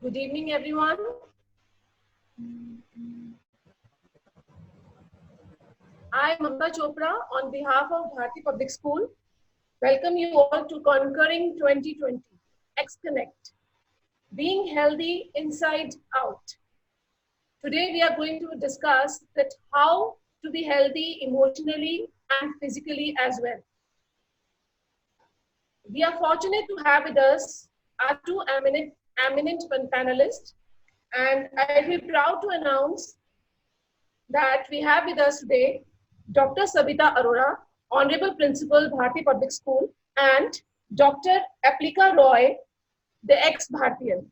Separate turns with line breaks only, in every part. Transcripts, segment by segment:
Good evening, everyone. I am Mamta Chopra on behalf of Bharti Public School. Welcome you all to Conquering 2020, X-Connect, being healthy inside out. Today we are going to discuss that how to be healthy emotionally and physically as well. We are fortunate to have with us our two eminent panelists, and I'll be proud to announce that we have with us today Dr. Savita Arora, Honorable Principal, Bharti Public School, and Dr. Appilika Roy, the ex-Bhartian.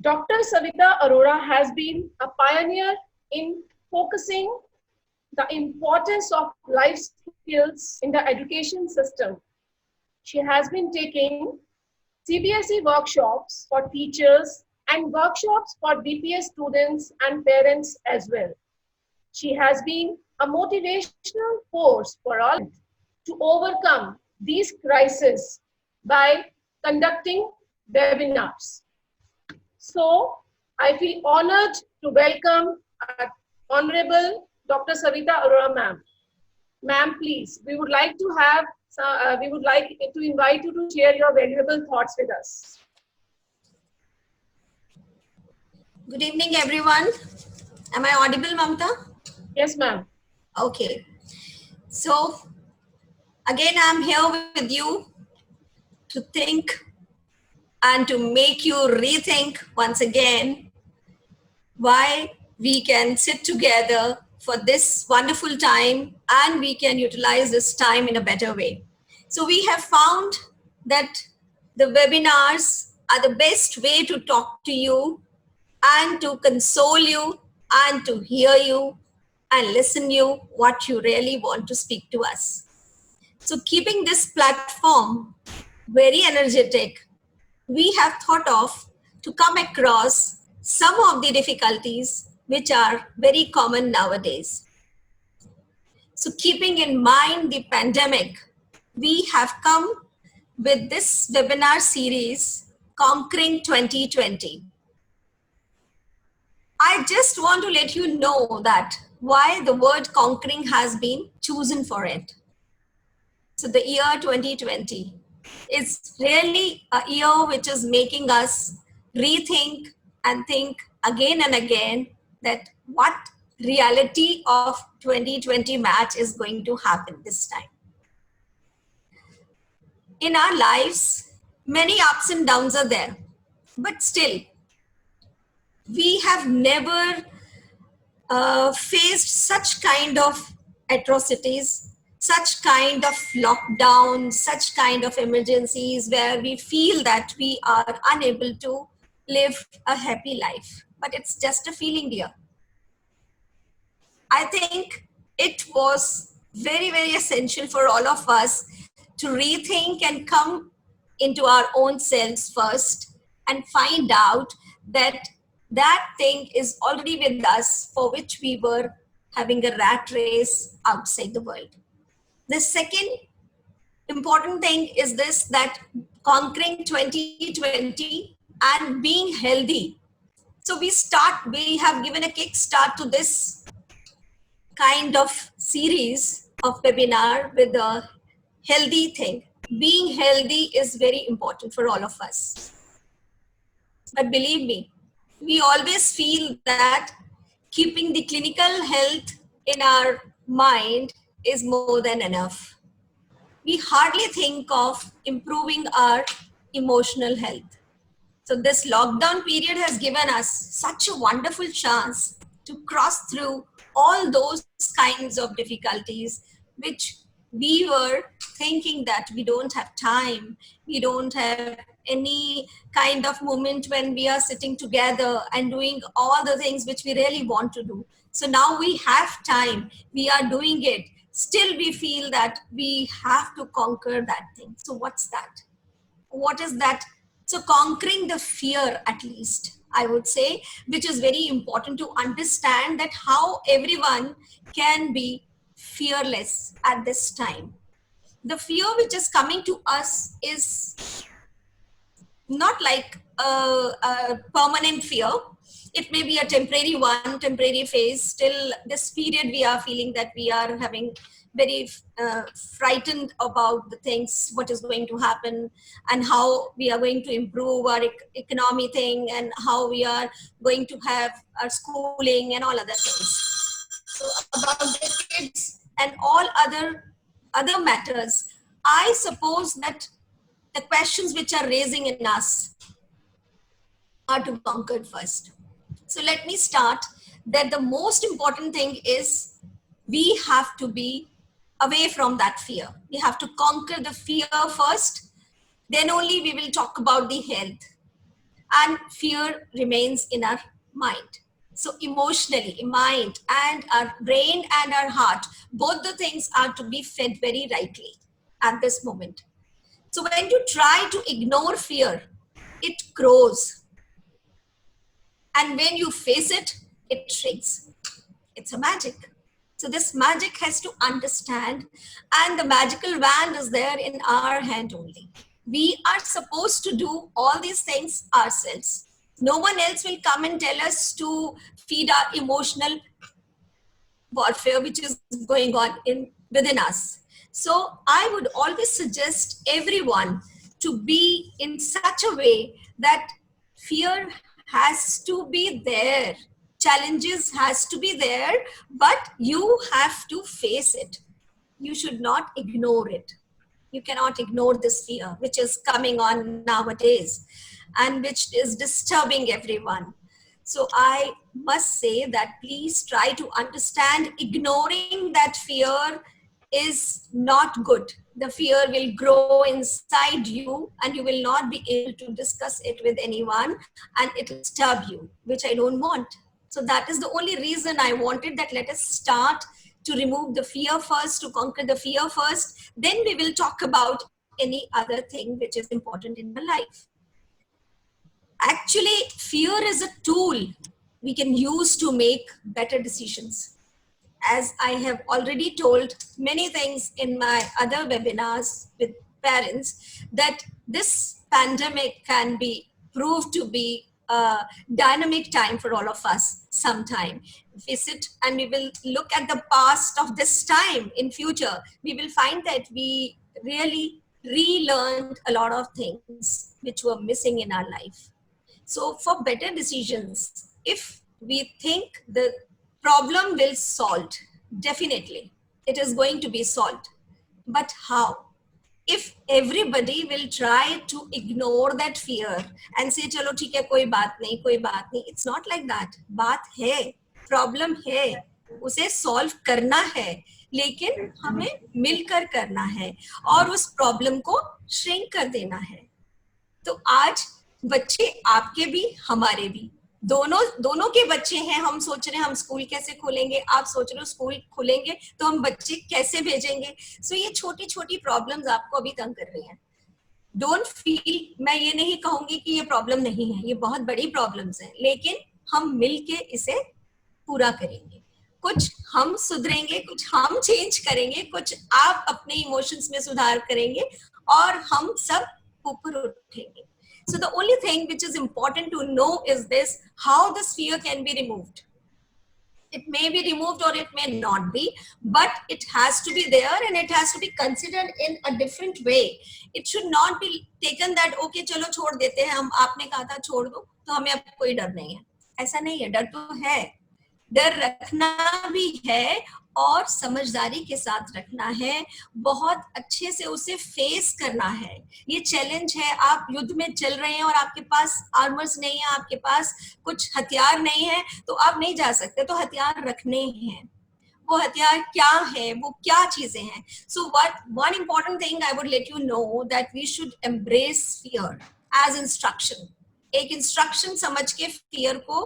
Dr. Savita Arora has been a pioneer in focusing the importance of life skills in the education system. She has been taking CBSE workshops for teachers and workshops for BPS students and parents as well. She has been a motivational force for all to overcome these crises by conducting webinars. So I feel honored to welcome our Honorable Dr. Savita Arora ma'am. Ma'am, please, we would like to invite you to share your valuable thoughts with us.
Good evening, everyone. Am I audible, Mamta?
Yes, ma'am.
Okay. So, again, I'm here with you to think and to make you rethink once again why we can sit together for this wonderful time and we can utilize this time in a better way. So, we have found that the webinars are the best way to talk to you and to console you and to hear you and listen you what you really want to speak to us. So keeping this platform very energetic, we have thought of to come across some of the difficulties which are very common nowadays. So keeping in mind the pandemic, we have come with this webinar series, Conquering 2020. I just want to let you know that why the word conquering has been chosen for it. So the year 2020 is really a year which is making us rethink and think again and again that what reality of 2020 match is going to happen this time. In our lives, many ups and downs are there, but still, we have never faced such kind of atrocities, such kind of lockdown, such kind of emergencies where we feel that we are unable to live a happy life. But it's just a feeling, dear. I think it was very, very essential for all of us to rethink and come into our own selves first and find out that that thing is already with us for which we were having a rat race outside the world. The second important thing is this, that conquering 2020 and being healthy. So we have given a kickstart to this kind of series of webinar with a healthy thing. Being healthy is very important for all of us. But believe me, we always feel that keeping the clinical health in our mind is more than enough. We hardly think of improving our emotional health. So this lockdown period has given us such a wonderful chance to cross through all those kinds of difficulties which we were thinking that we don't have time, we don't have any kind of moment when we are sitting together and doing all the things which we really want to do. So now we have time, we are doing it. Still we feel that we have to conquer that thing. So what's that? What is that? So conquering the fear, at least, I would say, which is very important to understand that how everyone can be fearless at this time. The fear which is coming to us is not like a permanent fear. It may be a temporary one, temporary phase. Till this period, we are feeling that we are having very frightened about the things, what is going to happen, and how we are going to improve our economy thing, and how we are going to have our schooling and all other things. So about the kids and all other matters, I suppose that the questions which are raising in us are to be conquered first. So let me start that the most important thing is we have to be away from that fear. We have to conquer the fear first. Then only we will talk about the health. And fear remains in our mind. So emotionally, mind and our brain and our heart, both the things are to be fed very rightly at this moment. So when you try to ignore fear, it grows. And when you face it, it shrinks. It's a magic. So this magic has to understand, and the magical wand is there in our hand only. We are supposed to do all these things ourselves. No one else will come and tell us to feed our emotional warfare which is going on within us. So I would always suggest everyone to be in such a way that fear has to be there, challenges has to be there, but you have to face it. You should not ignore it. You cannot ignore this fear which is coming on nowadays and which is disturbing everyone. So I must say that please try to understand ignoring that fear is not good. The fear will grow inside you and you will not be able to discuss it with anyone, and it will disturb you, which I don't want. So that is the only reason I wanted that let us start to remove the fear first, to conquer the fear first. Then we will talk about any other thing which is important in our life. Actually, fear is a tool we can use to make better decisions. As I have already told many things in my other webinars with parents, that this pandemic can be proved to be a dynamic time for all of us sometime. If we sit and we will look at the past of this time in future, we will find that we really relearned a lot of things which were missing in our life. So for better decisions, if we think the problem will solved, definitely it is going to be solved. But how? If everybody will try to ignore that fear and say, chalo theek hai, koi baat nahi, it's not like that. Baat hai, problem hai, उसे solve करना है, लेकिन हमें मिलकर करना है और उस प्रॉब्लम को श्रिंक कर देना है. तो आज बच्चे आपके भी हमारे भी दोनों के बच्चे हैं. हम सोच रहे हैं हम स्कूल कैसे खोलेंगे, आप सोच रहे हो स्कूल खोलेंगे तो हम बच्चे कैसे भेजेंगे. सो ये छोटी छोटी प्रॉब्लम्स आपको अभी तंग कर रही हैं. डोंट फील, मैं ये नहीं कहूंगी कि ये प्रॉब्लम नहीं है, ये बहुत बड़ी प्रॉब्लम्स हैं, लेकिन हम मिलके इसे पूरा करेंगे. कुछ हम सुधरेंगे, कुछ हम चेंज करेंगे, कुछ आप अपने इमोशंस में सुधार करेंगे और हम सब ऊपर उठेंगे. So the only thing which is important to know is this: how this fear can be removed. It may be removed or it may not be, but it has to be there and it has to be considered in a different way. It should not be taken that okay चलो छोड़ देते हैं, हम आपने कहा था छोड़ दो तो हमें अब कोई डर नहीं है. ऐसा नहीं है, डर तो है, डर रखना भी है और समझदारी के साथ रखना है, बहुत अच्छे से उसे फेस करना है. ये चैलेंज है, आप युद्ध में चल रहे हैं और आपके पास आर्मर्स नहीं है, आपके पास कुछ हथियार नहीं है, तो आप नहीं जा सकते, तो हथियार रखने हैं. वो हथियार क्या है, वो क्या चीजें हैं. So one important thing I would let you know that we should embrace fear as instruction. एक इंस्ट्रक्शन समझ के फियर को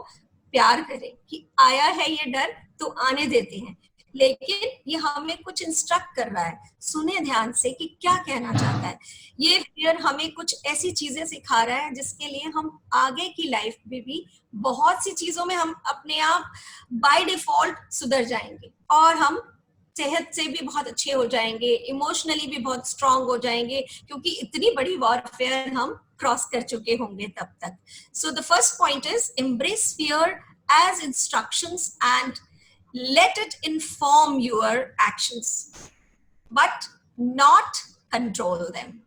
प्यार करें कि आया है ये डर तो आने देते हैं, लेकिन ये हमें कुछ इंस्ट्रक्ट कर रहा है. सुने ध्यान से कि क्या कहना चाहता है. ये फियर हमें कुछ ऐसी चीजें सिखा रहा है जिसके लिए हम आगे की लाइफ में भी बहुत सी चीजों में हम अपने आप बाय डिफॉल्ट सुधर जाएंगे और हम सेहत से भी बहुत अच्छे हो जाएंगे, इमोशनली भी बहुत स्ट्रांग हो जाएंगे, क्योंकि इतनी बड़ी वॉरफेयर हम क्रॉस कर चुके होंगे तब तक. So the first point is embrace fear as instructions and let it inform your actions, but not control them.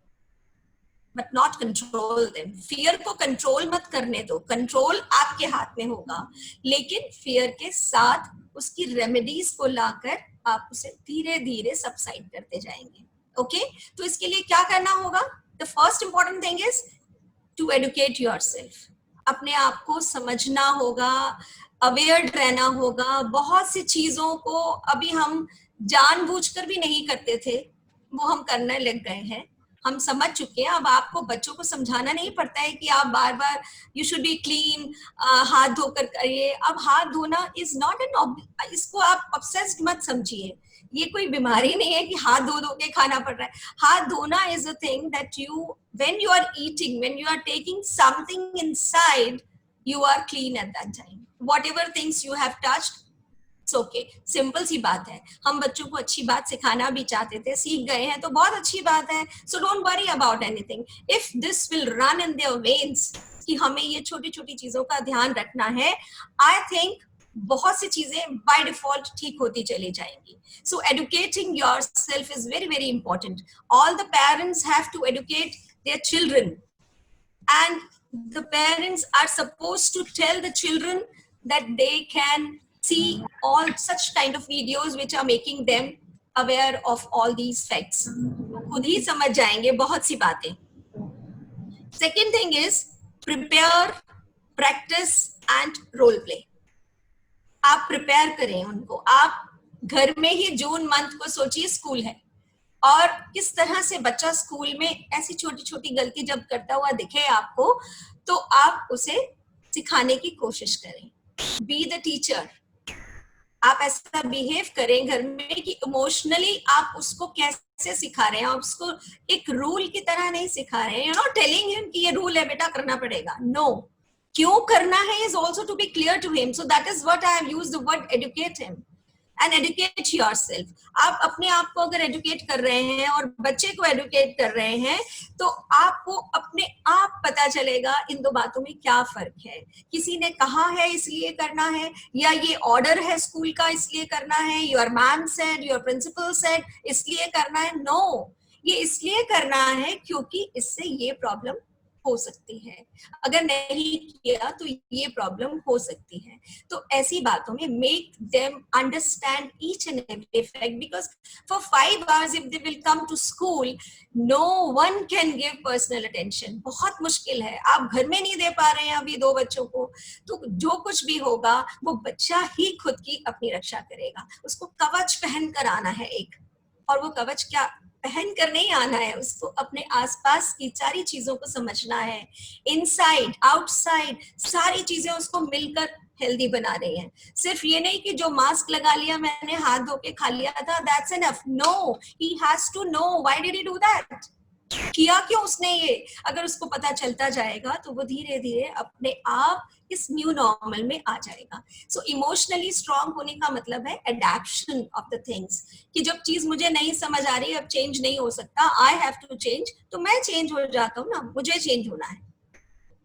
But not control them. Fear को कंट्रोल मत करने दो, कंट्रोल आपके हाथ में होगा, लेकिन फियर के साथ उसकी रेमेडीज को लाकर आप उसे धीरे धीरे सबसाइड करते जाएंगे. ओके, तो इसके लिए क्या करना होगा? The first important thing is to educate yourself. अपने आप को समझना होगा, अवेयर रहना होगा. बहुत सी चीजों को अभी हम जानबूझकर भी नहीं करते थे, वो हम करने लग गए हैं, हम समझ चुके हैं. अब आपको बच्चों को समझाना नहीं पड़ता है कि आप बार बार यू शुड बी क्लीन, हाथ धोकर करिए. अब हाथ धोना इज नॉट एन, इसको आप ऑब्सेस्ड मत समझिए. ये कोई बीमारी नहीं है कि हाथ धो धो के खाना पड़ रहा है. हाथ धोना is a thing that you, when you are eating, when you are taking something inside, you are clean at that time. Whatever things you have touched, it's okay. Simple सी बात है. हम बच्चों को अच्छी बात सिखाना भी चाहते थे, सीख गए हैं तो बहुत अच्छी बात है. So don't worry about anything. If this will run in their veins कि हमें ये छोटी छोटी चीजों का ध्यान रखना है, I think बहुत सी चीजें by default ठीक होती चली जाएंगी. So educating yourself is very very important. All the parents have to educate their children, and the parents are supposed to tell the children that they can see all such kind of videos which are making them aware of all these facts. खुद ही समझ जाएंगे बहुत सी बातें. Second thing is prepare, practice and role play. आप prepare करें उनको. आप घर में ही जून मंथ को सोचिए स्कूल है, और किस तरह से बच्चा स्कूल में ऐसी छोटी छोटी गलती जब करता हुआ दिखे आपको, तो आप उसे सिखाने की कोशिश करें. Be the teacher. आप ऐसा बिहेव करें घर में कि इमोशनली आप उसको कैसे सिखा रहे हैं. आप उसको एक रूल की तरह नहीं सिखा रहे हैं. यू नो, टेलिंग हिम कि ये रूल है बेटा, करना पड़ेगा. नो, क्यों करना है is also to be clear to him. So that is what I have used the word educate him. And educate yourself. आप अपने आप को अगर एडुकेट कर रहे हैं और बच्चे को एडुकेट कर रहे हैं, तो आपको अपने आप पता चलेगा इन दो बातों में क्या फर्क है. किसी ने कहा है इसलिए करना है, या ये ऑर्डर है स्कूल का इसलिए करना है, your ma'am said, your principal said इसलिए करना है. नो, ये इसलिए करना है क्योंकि इससे ये प्रॉब्लम हो सकती है, अगर नहीं किया तो ये प्रॉब्लम हो सकती है. तो ऐसी बातों में make them understand each and every fact, because for 5 hours if they will come to school, no one can give personal attention. बहुत मुश्किल है. आप घर में नहीं दे पा रहे हैं अभी 2 बच्चों को, तो जो कुछ भी होगा वो बच्चा ही खुद की अपनी रक्षा करेगा. उसको कवच पहन कर आना है एक, और वो कवच क्या पहन कर नहीं आना है, उसको अपने आसपास की सारी चीजों को समझना है. इनसाइड आउटसाइड सारी चीजें उसको मिलकर हेल्दी बना रही हैं. सिर्फ ये नहीं कि जो मास्क लगा लिया मैंने, हाथ धो के खा लिया था, that's enough. No, he has to know why did he do that. किया क्यों उसने ये? अगर उसको पता चलता जाएगा तो वो धीरे धीरे अपने आप इस न्यू नॉर्मल में आ जाएगा. सो इमोशनली स्ट्रांग होने का मतलब है एडेप्शन ऑफ द थिंग्स, कि जब चीज मुझे नहीं समझ आ रही, अब चेंज नहीं हो सकता, आई हैव टू चेंज, तो मैं चेंज हो जाता हूँ ना. मुझे चेंज होना है,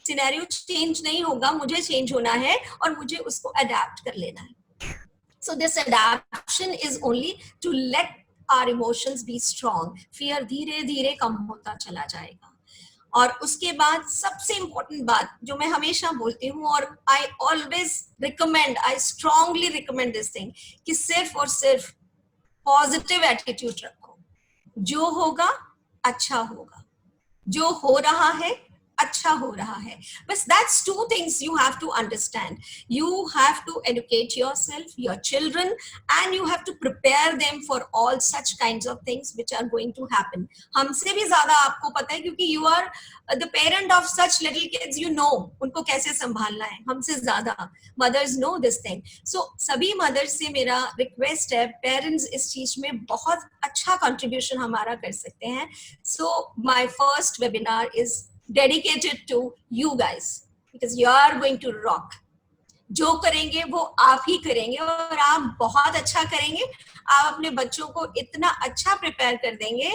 सिनेरियो चेंज नहीं होगा, मुझे चेंज होना है और मुझे उसको अडेप्ट कर लेना है. So this adaption is only to let our emotions be strong. Fear धीरे धीरे कम होता चला जाएगा. और उसके बाद सबसे इम्पोर्टेंट बात जो मैं हमेशा बोलती हूँ, और I always recommend, I strongly recommend this thing, कि सिर्फ और सिर्फ पॉजिटिव एटीट्यूड रखो. जो होगा अच्छा होगा, जो हो रहा है अच्छा हो रहा है. बस that's 2 things you have to understand. You have to educate yourself, your children, and you have to prepare them for all such kinds of things which are going to happen. हमसे भी ज्यादा आपको पता है, क्योंकि you are the parent of such little kids. You know उनको कैसे संभालना है. हमसे ज्यादा mothers know this thing. So सभी mothers से मेरा request है, parents इस चीज में बहुत अच्छा contribution हमारा कर सकते हैं. So my first webinar is dedicated to you guys, because you are going to rock. जो करेंगे वो आप ही करेंगे और आप बहुत अच्छा करेंगे। आप अपने बच्चों को इतना अच्छा प्रिपेयर कर देंगे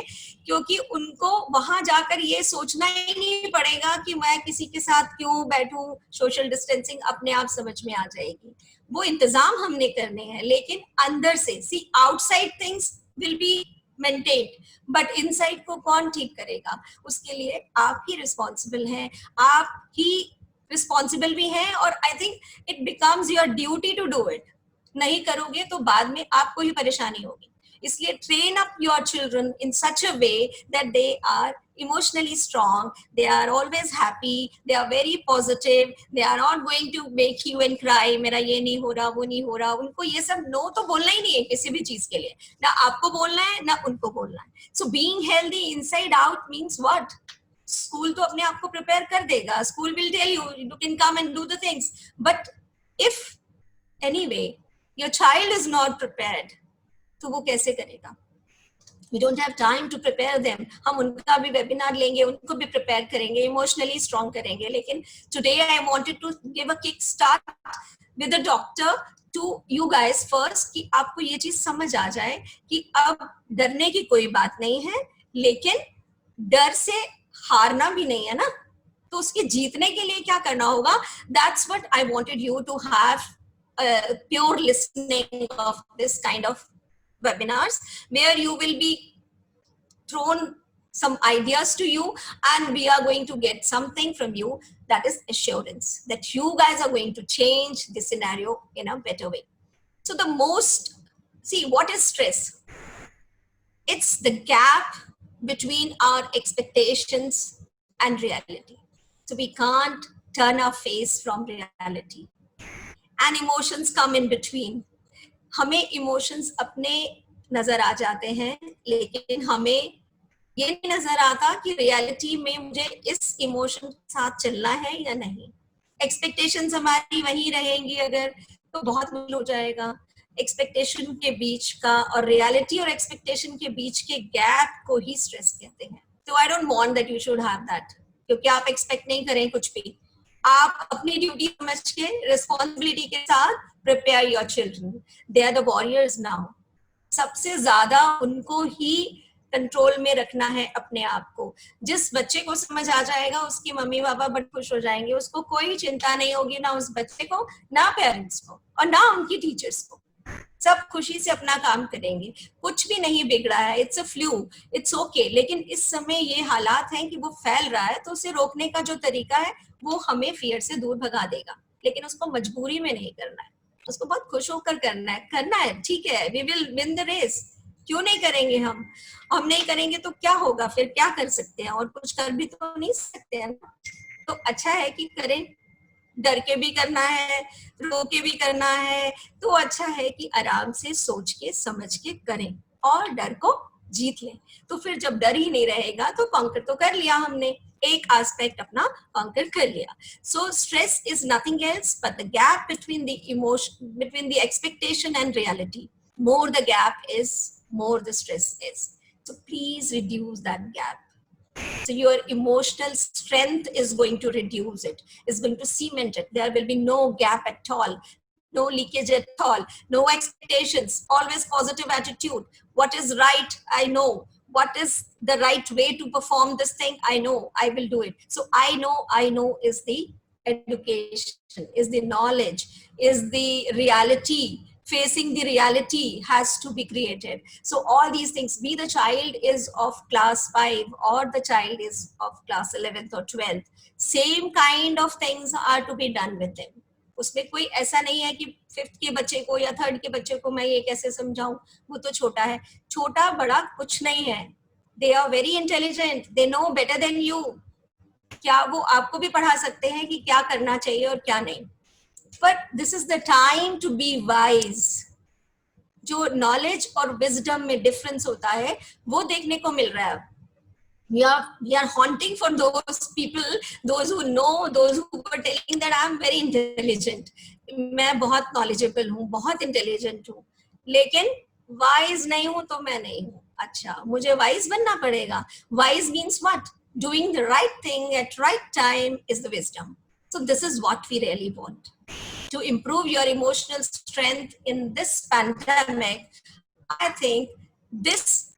क्योंकि उनको वहां जाकर ये सोचना ही नहीं पड़ेगा कि मैं किसी के साथ क्यों बैठूं, सोशल डिस्टेंसिंग अपने आप समझ में आ जाएगी। वो इंतजाम हमने करने हैं, लेकिन अंदर से सी outside things will be maintained, but inside को कौन ठीक करेगा? उसके लिए आप ही रिस्पॉन्सिबल हैं, आप ही रिस्पॉन्सिबल भी हैं, और I think it becomes your duty to do it. नहीं करोगे तो बाद में आपको ही परेशानी होगी। इसलिए train up your children in such a way that they are emotionally strong, they are always happy, they are very positive, they are not going to make you and cry, मेरा ये नहीं हो रहा, वो नहीं हो रहा। उनको ये सब नो तो बोलना ही नहीं है किसी भी चीज के लिए, ना आपको बोलना है ना उनको बोलना है। So being healthy inside out means what? School तो अपने आप को प्रिपेयर कर देगा, school will tell you you can come and do the things, but if anyway your child is not prepared तो वो कैसे करेगा? We don't have time to prepare them. हम उनका भी वेबिनार लेंगे, उनको भी प्रिपेयर करेंगे, इमोशनली स्ट्रॉन्ग करेंगे, लेकिन today I wanted to give a kick start with a doctor to you guys first, कि आपको ये चीज समझ आ जाए कि अब डरने की कोई बात नहीं है, लेकिन डर से हारना भी नहीं है ना, तो उसके जीतने के लिए क्या करना होगा? That's what I wanted you to have pure listening of this kind of webinars, where you will be thrown some ideas to you and we are going to get something from you, that is assurance that you guys are going to change the scenario in a better way. So the most, see, what is stress? It's the gap between our expectations and reality. So we can't turn our face from reality, and emotions come in between. हमें emotions अपने नजर आ जाते हैं, लेकिन हमें ये नहीं नजर आता कि रियलिटी में मुझे इस इमोशन के साथ चलना है या नहीं। एक्सपेक्टेशंस हमारी वहीं रहेंगी अगर, तो बहुत मुश्किल हो जाएगा। एक्सपेक्टेशन के बीच का और रियलिटी और एक्सपेक्टेशन के बीच के गैप को ही स्ट्रेस कहते हैं। तो I don't want that you should have that, क्योंकि आप एक्सपेक्ट नहीं करें कुछ भी, आप अपनी ड्यूटी समझ के रिस्पॉन्सिबिलिटी के साथ prepare your children. They are the warriors now. सबसे ज्यादा उनको ही कंट्रोल में रखना है अपने आप को। जिस बच्चे को समझ आ जाएगा उसकी मम्मी पापा बड़े खुश हो जाएंगे, उसको कोई चिंता नहीं होगी, ना उस बच्चे को, ना पेरेंट्स को, और ना उनकी टीचर्स को। सब खुशी से अपना काम करेंगे, कुछ भी नहीं बिगड़ा है, it's a flu, it's okay. लेकिन इस समय ये हालात हैं कि वो फैल रहा है, तो उसे रोकने का जो तरीका है वो हमें फियर से दूर भगा देगा, लेकिन उसको मजबूरी में नहीं करना है, उसको बहुत खुश होकर करना है। ठीक है, we will win the race, क्यों नहीं करेंगे? हम नहीं करेंगे तो क्या होगा? फिर क्या कर सकते हैं? और कुछ कर भी तो नहीं सकते हैं ना। तो अच्छा है कि करें, डर के भी करना है, रो के भी करना है, तो अच्छा है कि आराम से सोच के समझ के करें और डर को जीत लें। तो फिर जब डर ही नहीं रहेगा तो कॉन्कर तो कर लिया हमने, एक एस्पेक्ट अपना कॉन्कर कर लिया। So stress is nothing else but the gap between the emotion, between the expectation and reality. More the gap is, more the stress is. So please reduce that gap. So your emotional strength is going to reduce it, is going to cement it. There will be no gap at all, no leakage at all, no expectations, always positive attitude. What is right, I know. What is the right way to perform this thing, I know, I will do it. So I know is the education, is the knowledge, is the reality. Facing the reality has to be created. So all these things, be the child is of class 5 or the child is of class 11th or 12th, same kind of things are to be done with them. उसमें कोई ऐसा नहीं है कि 5th के बच्चे को या 3rd के बच्चे को मैं ये कैसे समझाऊं, वो तो छोटा है। छोटा बड़ा कुछ नहीं है, they are very intelligent, they know better than you. क्या वो आपको भी पढ़ा सकते हैं कि क्या करना चाहिए और क्या नहीं? But this is the time to be wise. जो knowledge और wisdom में difference होता है वो देखने को मिल रहा है। We are haunting for those people, those who know, those who were telling that I am very intelligent. मैं बहुत knowledgeable हूँ, बहुत intelligent हूँ, लेकिन wise नहीं हूँ तो मैं नहीं हूँ। अच्छा, मुझे wise बनना पड़ेगा। Wise means what? Doing the right thing at right time is the wisdom. So this is what we really want. To improve your emotional strength in this pandemic, I think this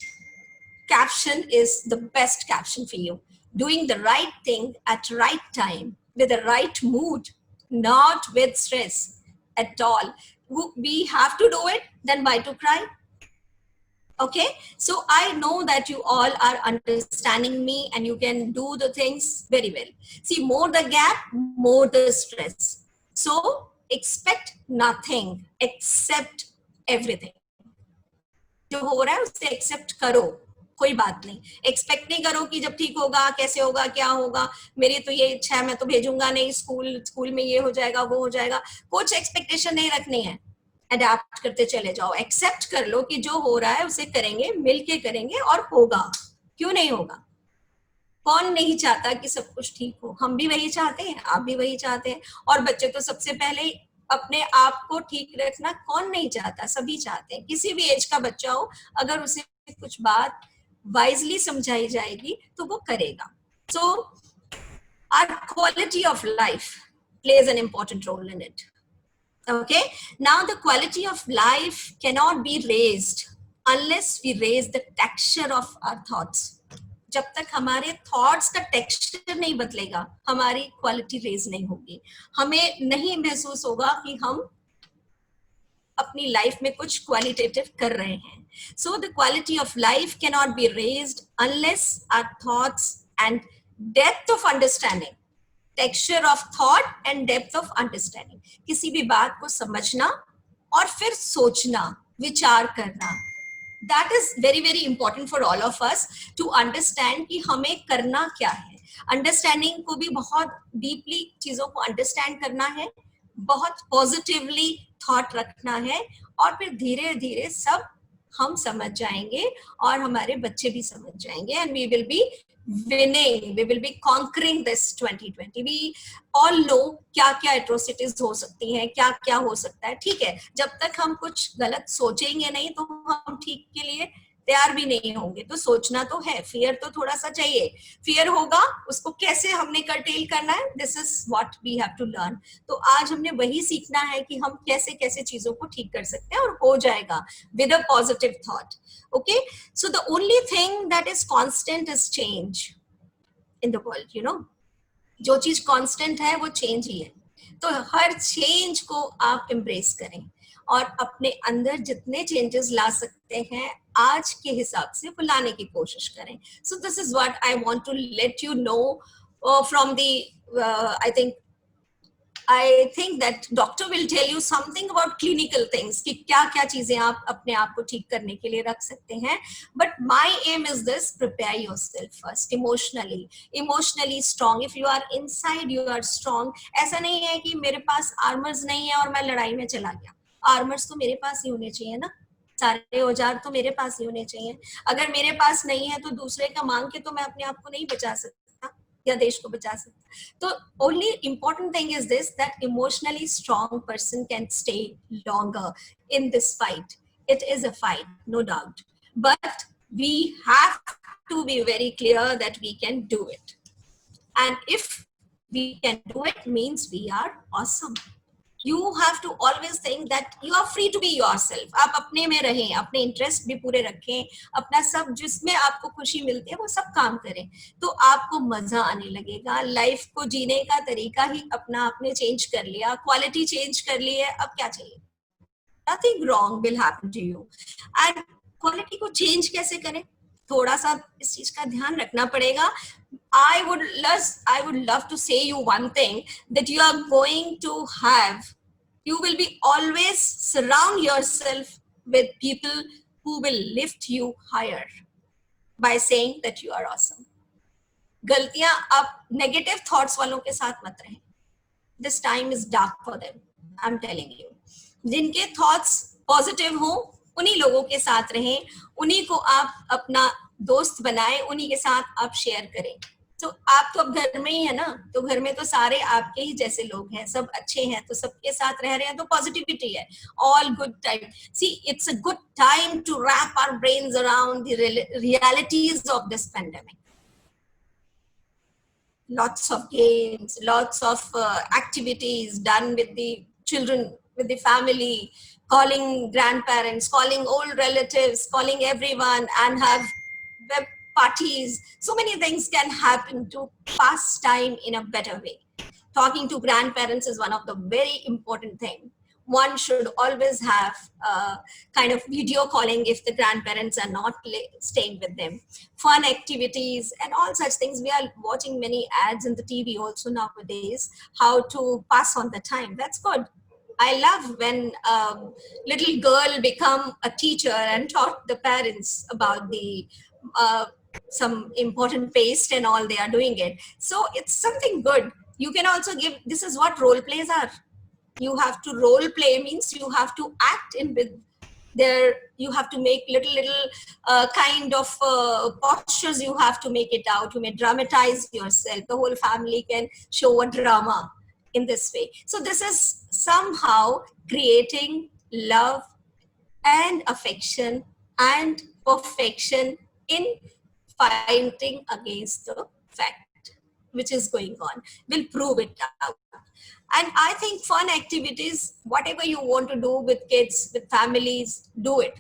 caption is the best caption for you. Doing the right thing at right time with the right mood, not with stress at all. We have to do it, then why to cry? Okay, so I know that you all are understanding me and you can do the things very well. See, more the gap, more the stress. So expect nothing, accept everything. जो हो रहा है उसे accept करो, कोई बात नहीं. Expect नहीं करो कि जब ठीक होगा कैसे होगा क्या होगा, मेरी तो ये इच्छा है मैं तो भेजूंगा नहीं स्कूल, स्कूल में ये हो जाएगा वो हो जाएगा. कुछ एक्सपेक्टेशन नहीं रखनी है, अडेप्ट करते चले जाओ. एक्सेप्ट कर लो कि जो हो रहा है उसे करेंगे, मिलके करेंगे और होगा. क्यों नहीं होगा? कौन नहीं चाहता कि सब कुछ ठीक हो? हम भी वही चाहते हैं, आप भी वही चाहते हैं. और बच्चे तो सबसे पहले अपने आप को ठीक रखना कौन नहीं चाहता, सभी चाहते हैं. किसी भी एज का बच्चा हो, अगर उसे कुछ बात वाइजली समझाई जाएगी तो वो करेगा. So our quality of life plays an important role in it. Okay, now the quality of life cannot be raised unless we raise the texture of our thoughts. जब तक हमारे थॉट्स का टेक्सचर नहीं बदलेगा, हमारी क्वालिटी रेज नहीं होगी. हमें नहीं महसूस होगा कि हम अपनी लाइफ में कुछ क्वालिटेटिव कर रहे हैं. So the quality of life can not be raised unless our thoughts and depth of understanding, texture of thought and depth of understanding. किसी भी बात को समझना और फिर सोचना, विचार करना. That is very very important for all of us to understand कि हमें करना क्या है. अंडरस्टैंडिंग को भी बहुत डीपली चीजों को अंडरस्टैंड करना है, बहुत पॉजिटिवली थॉट रखना है, और फिर धीरे धीरे सब हम समझ जाएंगे और हमारे बच्चे भी समझ जाएंगे. And we will be winning, we will be conquering this 2020. We all know क्या क्या atrocities हो सकती हैं, क्या क्या हो सकता है. ठीक है, जब तक हम कुछ गलत सोचेंगे नहीं तो हम ठीक के लिए तैयार भी नहीं होंगे. तो सोचना तो है, फियर तो थोड़ा सा चाहिए. फियर होगा, उसको कैसे हमने कर्टेल करना है, this is what we have to learn. तो आज हमने वही सीखना है कि हम कैसे कैसे चीजों को ठीक कर सकते हैं, और हो जाएगा with a positive thought. Okay, so the only thing that is constant is change in the world, you know. जो चीज constant है वो change ही है. तो हर change को आप embrace करें और अपने अंदर जितने changes ला सकते हैं आज के हिसाब से वो लाने की कोशिश करें. So this is what I want to let you know from the I think that doctor will tell you something about clinical things कि क्या क्या चीजें आप अपने आप को ठीक करने के लिए रख सकते हैं. But my aim is this: prepare yourself first emotionally strong. If you are inside, you are strong. ऐसा नहीं है कि मेरे पास आर्मर्स नहीं है और मैं लड़ाई में चला गया. आर्मर्स तो मेरे पास ही होने चाहिए ना, सारे औजार तो मेरे पास ही होने चाहिए. अगर मेरे पास नहीं है तो दूसरे का मांग के तो मैं अपने आप को नहीं बचा सकता या देश को बचा सकता. तो only important thing is this, that emotionally strong person can stay longer in this fight. It is a fight, no doubt, but we have to be very clear that we can do it. And if we can do it, means we are awesome. You have to always think that you are free to be yourself. आप अपने में रहें, अपने interest भी पूरे रखें, अपना सब जिसमें आपको खुशी मिलती है वो सब काम करें, तो आपको मजा आने लगेगा. लाइफ को जीने का तरीका ही अपना आपने चेंज कर लिया, क्वालिटी चेंज कर ली है, अब क्या चाहिए? Nothing wrong will happen to you. And quality को चेंज कैसे करें, थोड़ा सा इस चीज का ध्यान रखना पड़ेगा. I would love to say you one thing, that you are going to have, you will be always surround yourself with people who will lift you higher by saying that you are awesome. गलतियां आप negative thoughts वालों के साथ मत रहें. This time is dark for them, I'm telling you. जिनके thoughts positive हो उन्हीं लोगों के साथ रहें, उन्हीं को आप अपना दोस्त बनाएं, उन्हीं के साथ आप शेयर करें. तो आप तो अब घर में ही है ना, तो घर में तो सारे आपके ही जैसे लोग हैं, सब अच्छे हैं, तो सबके साथ रह रहे हैं तो पॉजिटिविटी है. All good time. See, it's a good time to wrap our brains around the realities of this pandemic. lots of games, lots of activities done with the children, with the family, calling grandparents, calling old relatives, calling everyone, and have web parties. So many things can happen to pass time in a better way. Talking to grandparents is one of the very important thing. One should always have kind of video calling if the grandparents are not staying with them. Fun activities and all such things. We are watching many ads in the TV also nowadays, how to pass on the time. That's good. I love when little girl become a teacher and taught the parents about the uh, some important paste and all, they are doing it. So it's something good. You can also give, this is what role plays are. You have to role play, means you have to act in with there, you have to make little kind of postures, you have to make it out, you may dramatize yourself, the whole family can show a drama in this way. So this is somehow creating love and affection and perfection in fighting against the fact which is going on. We'll prove it out. And I think fun activities, whatever you want to do with kids, with families, do it.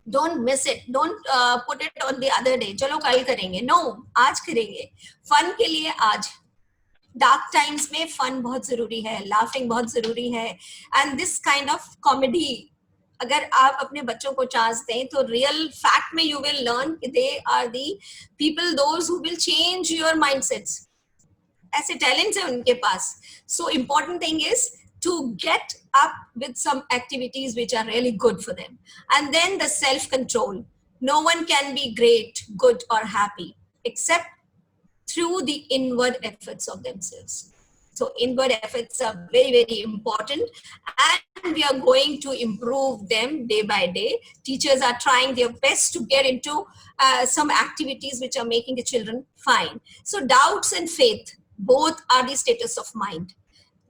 Don't miss it. Don't put it on the other day. चलो कल करेंगे. No, आज करेंगे. Fun के लिए आज. Dark times में fun बहुत जरूरी है. Laughing बहुत जरूरी है. And this kind of comedy, अगर आप अपने बच्चों को चांस दें तो रियल फैक्ट में यू विल लर्न कि they are the people those who will change your mindsets. ऐसे टैलेंट्स है उनके पास. So important thing is to get up with some activities which are really good for them. And then the self-control. No one can be great, good or happy except through the inward efforts of themselves. So inward efforts are very, very important, and we are going to improve them day by day. Teachers are trying their best to get into some activities which are making the children fine. So doubts and faith, both are the status of mind.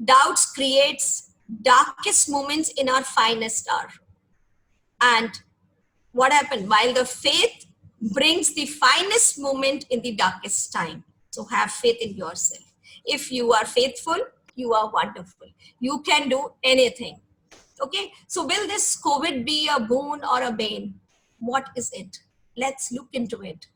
Doubts creates darkest moments in our finest hour. And what happened? While the faith brings the finest moment in the darkest time. So have faith in yourself. If you are faithful, you are wonderful. You can do anything. Okay. So will this COVID be a boon or a bane? What is it? Let's look into it.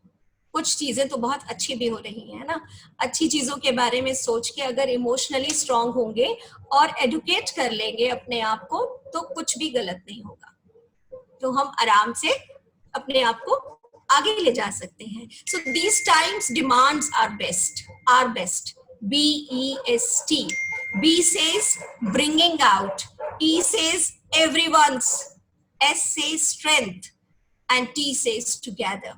कुछ चीजें तो बहुत अच्छी भी हो रही हैं ना. अच्छी चीजों के बारे में सोच के अगर इमोशनली स्ट्रांग होंगे और एडुकेट कर लेंगे अपने आप को तो कुछ भी गलत नहीं होगा. तो हम आराम से अपने आप को आगे ले जा सकते हैं. So these times demands our best. BEST. B says bringing out. E says everyone's. S says strength. And T says together.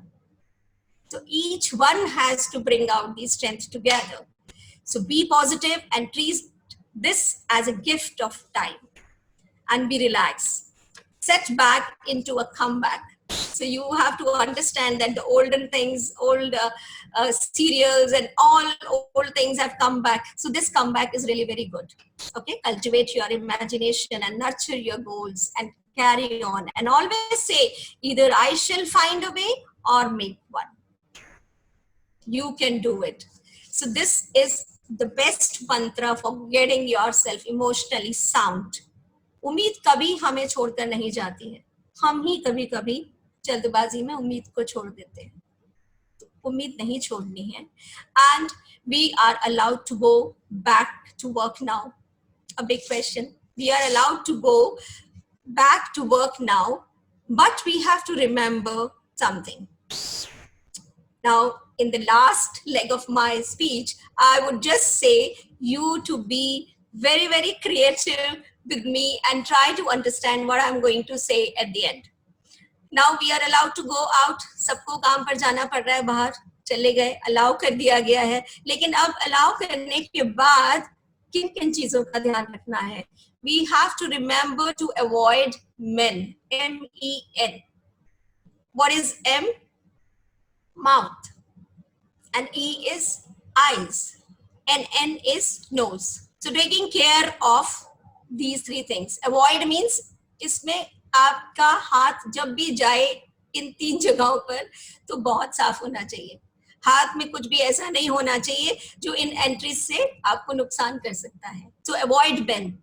So each one has to bring out these strengths together. So be positive and treat this as a gift of time and be relaxed. Set back into a comeback. So you have to understand that the olden things, old serials and all old things have come back. So this comeback is really very good. Okay, cultivate your imagination and nurture your goals and carry on. And always say, either I shall find a way or make one. You can do it. So this is the best mantra for getting yourself emotionally sound. उम्मीद कभी हमें छोड़कर नहीं जाती है. हम ही कभी कभी जल्दबाजी में उम्मीद को छोड़ देते हैं. उम्मीद नहीं छोड़नी है. And we are allowed to go back to work now. A big question. We are allowed to go back to work now, but we have to remember something. Now, in the last leg of my speech, I would just say you to be very, very creative with me and try to understand what I'm going to say at the end. Now we are allowed to go out. सबको काम पर जाना पड़ रहा है बाहर. चले गए, अलाउ कर दिया गया है. लेकिन अब अलाउ करने के बाद किन किन चीजों का ध्यान रखना है? We have to remember to avoid men. M-E-N. What is M? Mouth. And E is eyes. And N is nose. So taking care of these three things. Avoid means इसमें आपका हाथ जब भी जाए इन तीन जगहों पर तो बहुत साफ होना चाहिए. हाथ में कुछ भी ऐसा नहीं होना चाहिए जो इन एंट्रीज से आपको नुकसान कर सकता है. So avoid men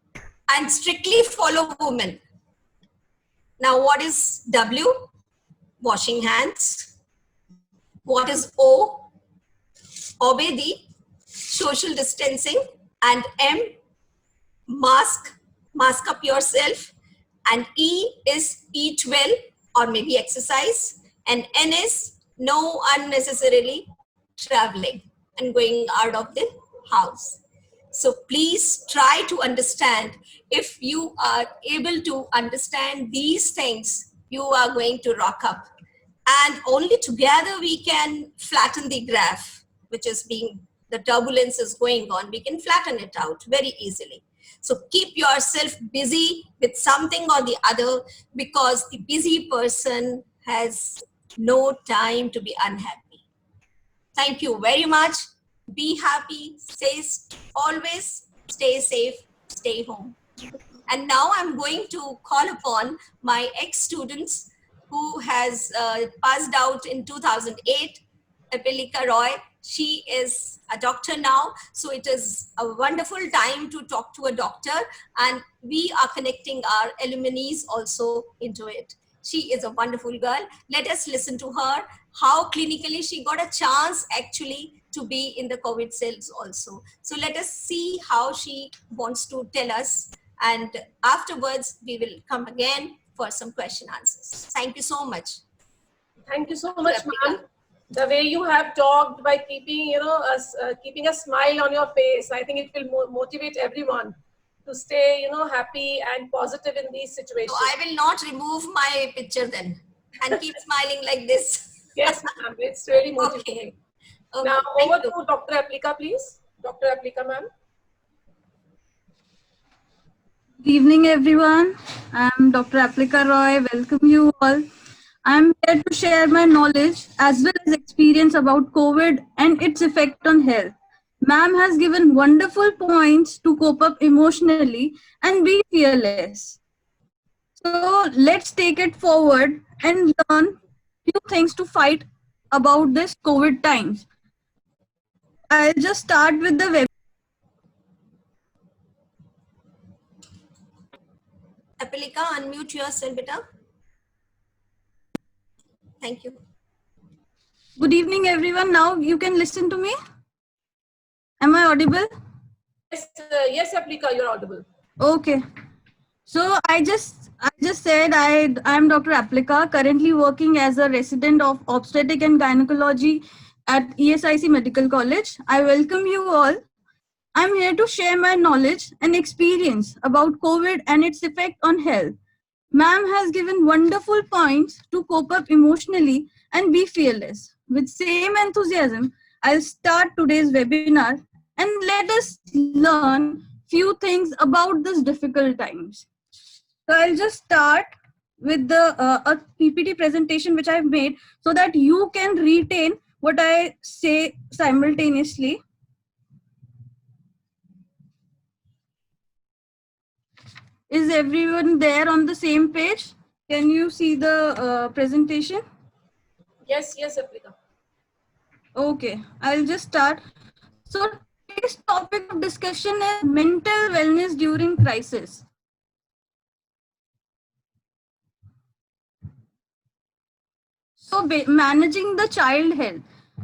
and strictly follow women. Now what is W? Washing hands. What is O? Obey the social distancing. And M, mask up yourself. And E is eat well or maybe exercise. And N is no unnecessarily traveling and going out of the house. So please try to understand. If you are able to understand these things, you are going to rock up. And only together we can flatten the graph, which is being, the turbulence is going on. We can flatten it out very easily. So keep yourself busy with something or the other, because the busy person has no time to be unhappy. Thank you very much. Be happy, always stay safe, stay home. And now I'm going to call upon my ex-students who has passed out in 2008, Appilika Roy. She is a doctor now, so it is a wonderful time to talk to a doctor, and we are connecting our alumni also into it. She is a wonderful girl. Let us listen to her, how clinically she got a chance actually to be in the COVID cells also. So let us see how she wants to tell us, and afterwards we will come again for some question answers. Thank you so much.
Thank you so much, ma'am. The way you have talked, by keeping, keeping a smile on your face, I think it will motivate everyone to stay, happy and positive in these situations.
So I will not remove my picture then and keep smiling like this.
Yes, ma'am. It's really motivating. Okay. Now over to Dr. Appilika, please. Dr. Appilika, ma'am.
Good evening, everyone. I'm Dr. Appilika Roy. Welcome you all. I'm here to share my knowledge as well as experience about COVID and its effect on health. Ma'am has given wonderful points to cope up emotionally and be fearless. So let's take it forward and learn few things to fight about this COVID times. I'll just start with the web.
Appilika, unmute yourself, beta. Thank you.
Good evening, everyone. Now you can listen to me. Am I audible?
Yes, Appilika, you're audible.
Okay. So I just said I'm Dr. Appilika, currently working as a resident of obstetric and gynecology at ESIC Medical College. I welcome you all. I'm here to share my knowledge and experience about COVID and its effect on health. Ma'am has given wonderful points to cope up emotionally and be fearless. With same enthusiasm, I'll start today's webinar and let us learn few things about these difficult times. So I'll just start with the a PPT presentation which I've made so that you can retain what I say simultaneously. Is everyone there on the same page? Can you see the presentation?
Yes, Appilika.
Okay, I'll just start. So today's topic of discussion is mental wellness during crisis. So managing the child health.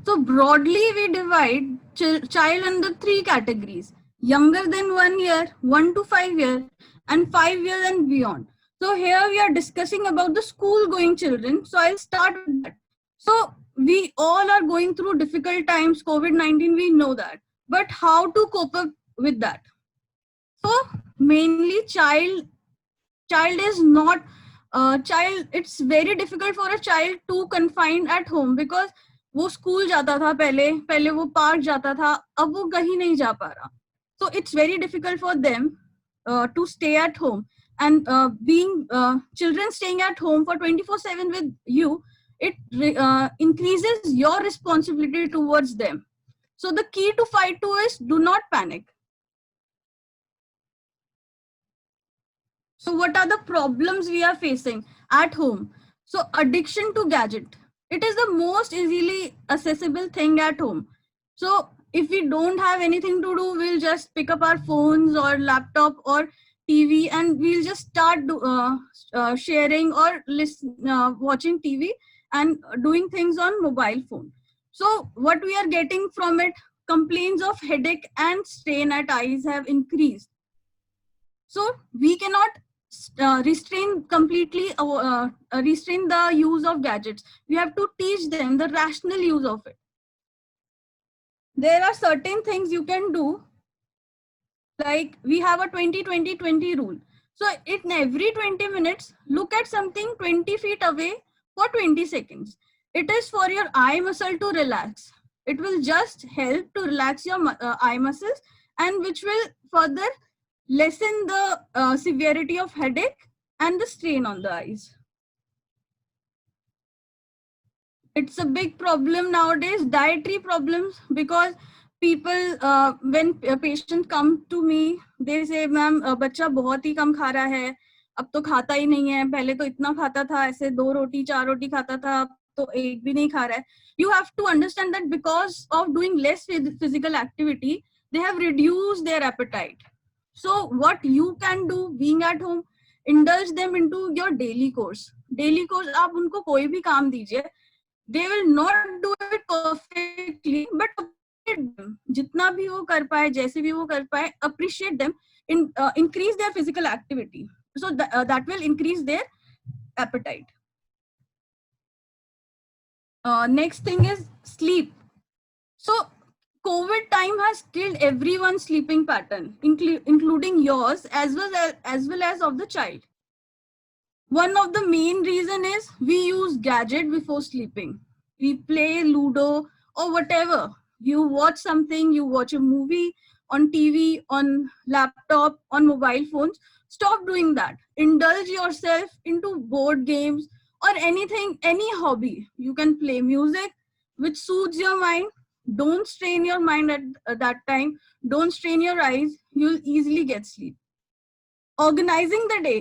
So broadly we divide child under three categories: younger than 1 year, 1 to 5 years, and 5 years and beyond. So here we are discussing about the school going children. So I'll start with that. So we all are going through difficult times, COVID-19, we know that. But how to cope up with that? So mainly child is not child, it's very difficult for a child to confine at home because वो school जाता था पहले वो park जाता था, अब वो कहीं नहीं जा पा रहा. So it's very difficult for them to stay at home, and being children staying at home for 24/7 with you, it increases your responsibility towards them. So the key to fight to is do not panic. So what are the problems we are facing at home? So addiction to gadget. It is the most easily accessible thing at home. So if we don't have anything to do, we'll just pick up our phones or laptop or TV, and we'll just start sharing or watching TV and doing things on mobile phone. So what we are getting from it, complaints of headache and strain at eyes have increased. So we cannot restrain completely restrain the use of gadgets. We have to teach them the rational use of it. There are certain things you can do, like we have a 20-20-20 rule. So in every 20 minutes, look at something 20 feet away for 20 seconds. It is for your eye muscle to relax. It will just help to relax your eye muscles, and which will further lessen the severity of headache and the strain on the eyes. It's a big problem nowadays, dietary problems, because people, when patients come to me, they say, ma'am, बच्चा बहुत ही कम खा रहा है, अब तो खाता ही नहीं है, पहले तो इतना खाता था, ऐसे 2 रोटी 4 रोटी खाता था, अब तो एक भी नहीं खा रहा है. You have to understand that because of doing less physical activity, they have reduced their appetite. So what you can do being at home, indulge them into your daily course. Daily course, आप उनको कोई भी काम दीजिए, they will not do it perfectly, but appreciate them. जितना भी वो कर पाए, जैसे भी वो कर पाए, appreciate them, increase their physical activity. So that will increase their appetite. Next thing is sleep. So COVID time has killed everyone's sleeping pattern, including yours as well as of the child. One of the main reason is we use gadget before sleeping. We play Ludo or whatever. You watch something, you watch a movie on TV, on laptop, on mobile phones. Stop doing that. Indulge yourself into board games or anything, any hobby. You can play music which soothes your mind. Don't strain your mind at that time. Don't strain your eyes. You'll easily get sleep. Organizing the day.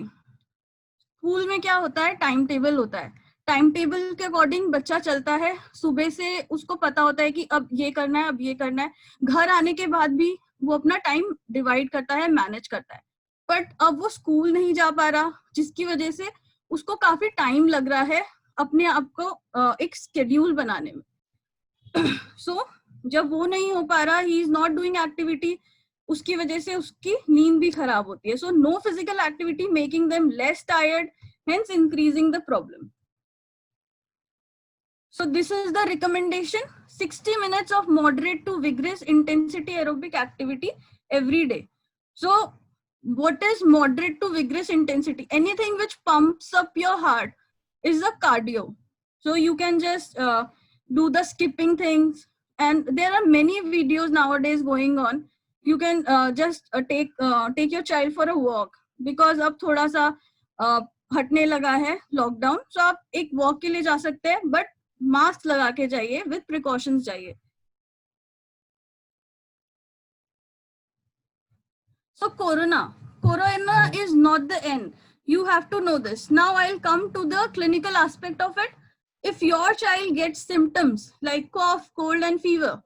School में क्या होता है, time table होता है. Time table के according बच्चा चलता है. सुबह से उसको पता होता है कि अब ये करना है, अब ये करना है. घर आने के बाद भी वो अपना टाइम डिवाइड करता है, मैनेज करता है. बट अब वो स्कूल नहीं जा पा रहा, जिसकी वजह से उसको काफी टाइम लग रहा है अपने आप को एक शेड्यूल बनाने में. सो जब वो नहीं हो पा रहा, he is not doing activity, उसकी वजह से उसकी नींद भी खराब होती है. So no physical activity making them less tired, hence increasing the problem. So this is the recommendation: 60 minutes of moderate to vigorous intensity aerobic activity every day. So what is moderate to vigorous intensity? Anything which pumps up your heart is a cardio. So you can just do the skipping things, and there are many videos nowadays going on. You can just take your child for a walk, because अब थोड़ा सा हटने लगा है lockdown. सो आप एक walk के लिए जा सकते हैं, बट मास्क लगा के जाइए, विद प्रिकॉशंस जाइए. So corona is not the end. You have to know this. Now I'll come to the clinical aspect of it. If your child gets symptoms like cough, cold and fever,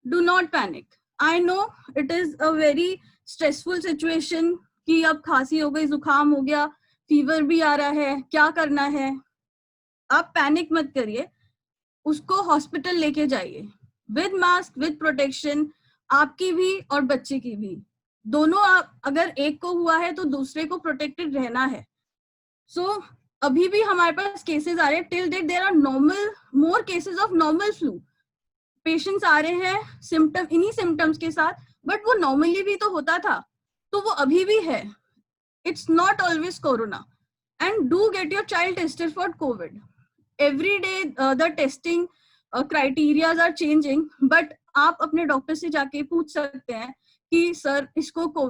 do not panic. I know it is a very stressful situation कि अब खांसी हो गई, जुकाम हो गया, fever भी आ रहा है, क्या करना है. आप पैनिक मत करिए, उसको हॉस्पिटल लेके जाइए विद मास्क, विद प्रोटेक्शन, आपकी भी और बच्चे की भी. दोनों, अगर एक को हुआ है तो दूसरे को प्रोटेक्टेड रहना है. सो अभी भी हमारे पास केसेस आ रहे हैं. Till date there are more cases of normal flu. Patients आ रहे हैं इन्हीं सिम्टम्स के साथ, बट वो नॉर्मली भी तो होता था, तो वो अभी भी है. It's not always corona. And do get your child tested for Covid. Every day the testing criterias are changing, but आप अपने डॉक्टर से जाके पूछ सकते हैं कि सर इसको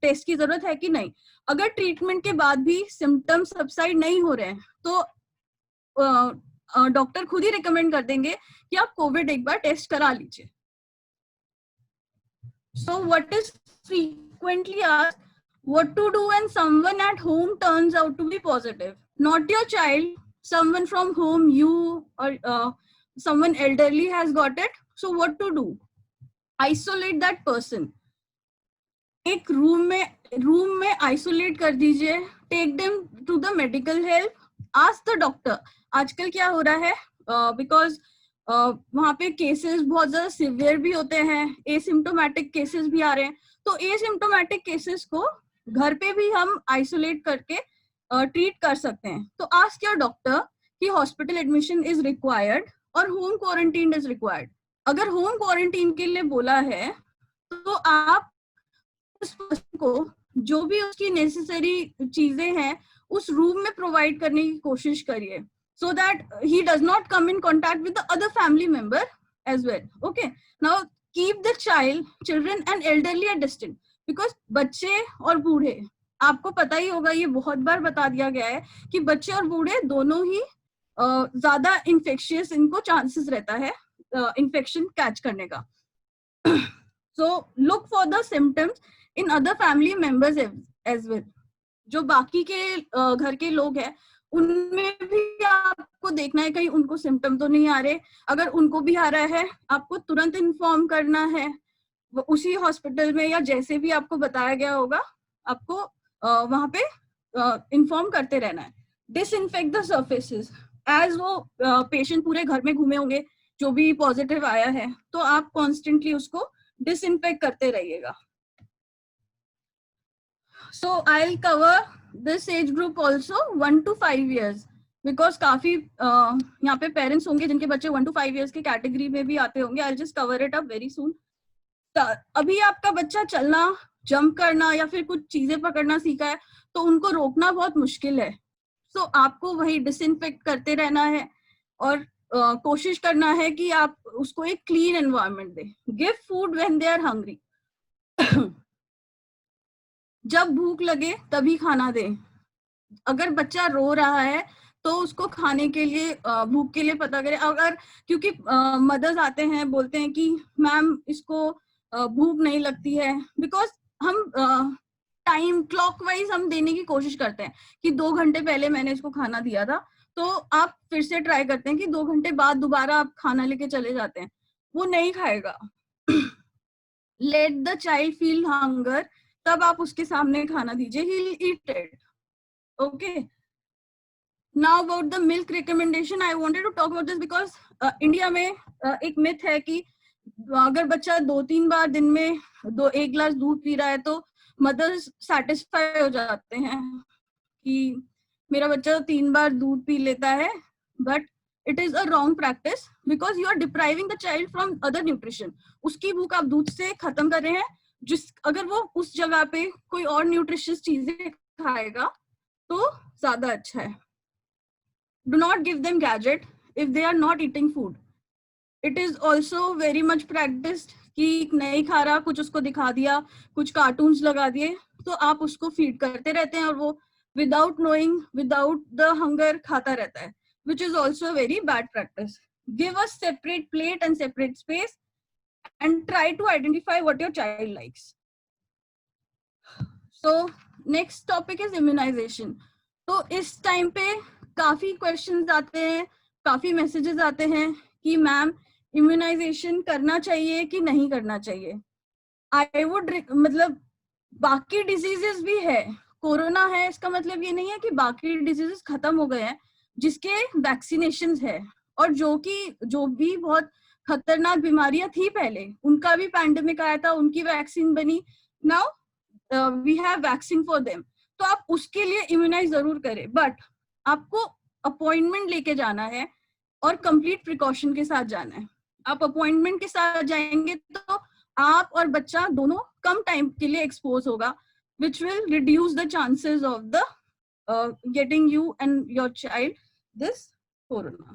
टेस्ट की जरूरत है कि नहीं. अगर ट्रीटमेंट के बाद भी सिम्टम्स सबसाइड नहीं हो रहे हैं, तो डॉक्टर खुद ही रिकमेंड कर देंगे कि आप कोविड एक बार टेस्ट करा लीजिए. So what is frequently asked, what to do when someone at home turns out to be positive? Not your child, someone from whom you or someone elderly has got it. So what to do? Isolate that person. एक room में isolate कर दीजिए, take them to the medical help, ask the doctor. आजकल क्या हो रहा है, because वहां पे केसेस बहुत ज्यादा सिवियर भी होते हैं, एसिम्टोमेटिक केसेस भी आ रहे हैं. तो एसिम्टोमेटिक केसेस को घर पे भी हम आइसोलेट करके ट्रीट कर सकते हैं. तो आस्क योर डॉक्टर कि हॉस्पिटल एडमिशन इज रिक्वायर्ड और होम क्वारंटीन इज रिक्वायर्ड. अगर होम क्वारंटीन के लिए बोला है तो आप उस पर्सन को जो भी उसकी नेसेसरी चीजें हैं उस रूम में प्रोवाइड करने की कोशिश करिए, so that he does not come in contact with the other family member as well. Okay, now keep the children and elderly at distance, because बच्चे और बूढ़े, आपको पता ही होगा, ये बहुत बार बता दिया गया है कि बच्चे और बूढ़े दोनों ही ज्यादा इन्फेक्शियस, इनको चांसेस रहता है इन्फेक्शन कैच करने का. So look for the symptoms in other family members as well. जो बाकी के घर के लोग हैं उनमें भी आपको देखना है कहीं उनको सिम्टम तो नहीं आ रहे. अगर उनको भी आ रहा है आपको तुरंत इन्फॉर्म करना है. उसी हॉस्पिटल में या जैसे भी आपको बताया गया होगा आपको वहां पे इन्फॉर्म करते रहना है. Disinfect the surfaces. एज वो पेशेंट पूरे घर में घूमे होंगे जो भी पॉजिटिव आया है, तो आप कॉन्स्टेंटली उसको डिसइंफेक्ट करते रहिएगा. So I'll cover this age group also 1 to 5 years, because काफी यहाँ पे पेरेंट्स होंगे जिनके बच्चे 1 to 5 years के कैटेगरी में भी आते होंगे. I'll just cover it up very soon. अभी आपका बच्चा चलना, जंप करना या फिर कुछ चीजें पकड़ना सीखा है तो उनको रोकना बहुत मुश्किल है. So आपको वही डिसइंफेक्ट करते रहना है और कोशिश करना है कि आप उसको एक क्लीन एनवायरनमेंट दें. Give food when they are hungry. जब भूख लगे तभी खाना दें. अगर बच्चा रो रहा है तो उसको खाने के लिए, भूख के लिए पता करें. अगर क्योंकि मदर्स आते हैं बोलते हैं कि मैम इसको भूख नहीं लगती है, बिकॉज हम टाइम क्लॉकवाइज हम देने की कोशिश करते हैं कि 2 घंटे पहले मैंने इसको खाना दिया था, तो आप फिर से ट्राई करते हैं कि 2 घंटे बाद दोबारा आप खाना लेके चले जाते हैं. वो नहीं खाएगा. Let the child feel hunger, तब आप उसके सामने खाना दीजिए. He will eat it. Okay, now about the milk recommendation. I wanted to talk about this because India में एक मिथ है कि अगर बच्चा 2-3 बार दिन में 1 गिलास दूध पी रहा है तो मदर्स सेटिस्फाई हो जाते हैं कि मेरा बच्चा 3 बार दूध पी लेता है. But it is a wrong practice, because you are depriving the child from other nutrition. उसकी भूख आप दूध से खत्म कर रहे हैं. अगर वो उस जगह पे कोई और न्यूट्रिशियस चीजें खाएगा तो ज्यादा अच्छा है. Do not give them gadget if they are not eating food. It is also very much practised कि नहीं खा रहा, कुछ उसको दिखा दिया, कुछ कार्टून्स लगा दिए, तो आप उसको फीड करते रहते हैं और वो without knowing, without the hunger खाता रहता है, which is also a very bad practice. Give a separate plate and separate space and try to identify what your child likes. So next topic is immunization. तो इस time पे काफी questions आते हैं, काफी मैसेजेस आते हैं कि मैम इम्यूनाइजेशन करना चाहिए कि नहीं करना चाहिए. आई वुड मतलब बाकी डिजीजेस भी है, कोरोना है इसका मतलब ये नहीं है कि बाकी डिजीजेस खत्म हो गए हैं जिसके वैक्सीनेशन है, और जो भी बहुत खतरनाक बीमारियां थी पहले उनका भी पैंडेमिक आया था, उनकी वैक्सीन बनी. Now we have vaccine for them. तो आप उसके लिए इम्यूनाइज जरूर करें, बट आपको अपॉइंटमेंट लेके जाना है और कंप्लीट प्रिकॉशन के साथ जाना है. आप अपॉइंटमेंट के साथ जाएंगे तो आप और बच्चा दोनों कम टाइम के लिए एक्सपोज होगा, which will reduce the chances of the getting you and your child this corona.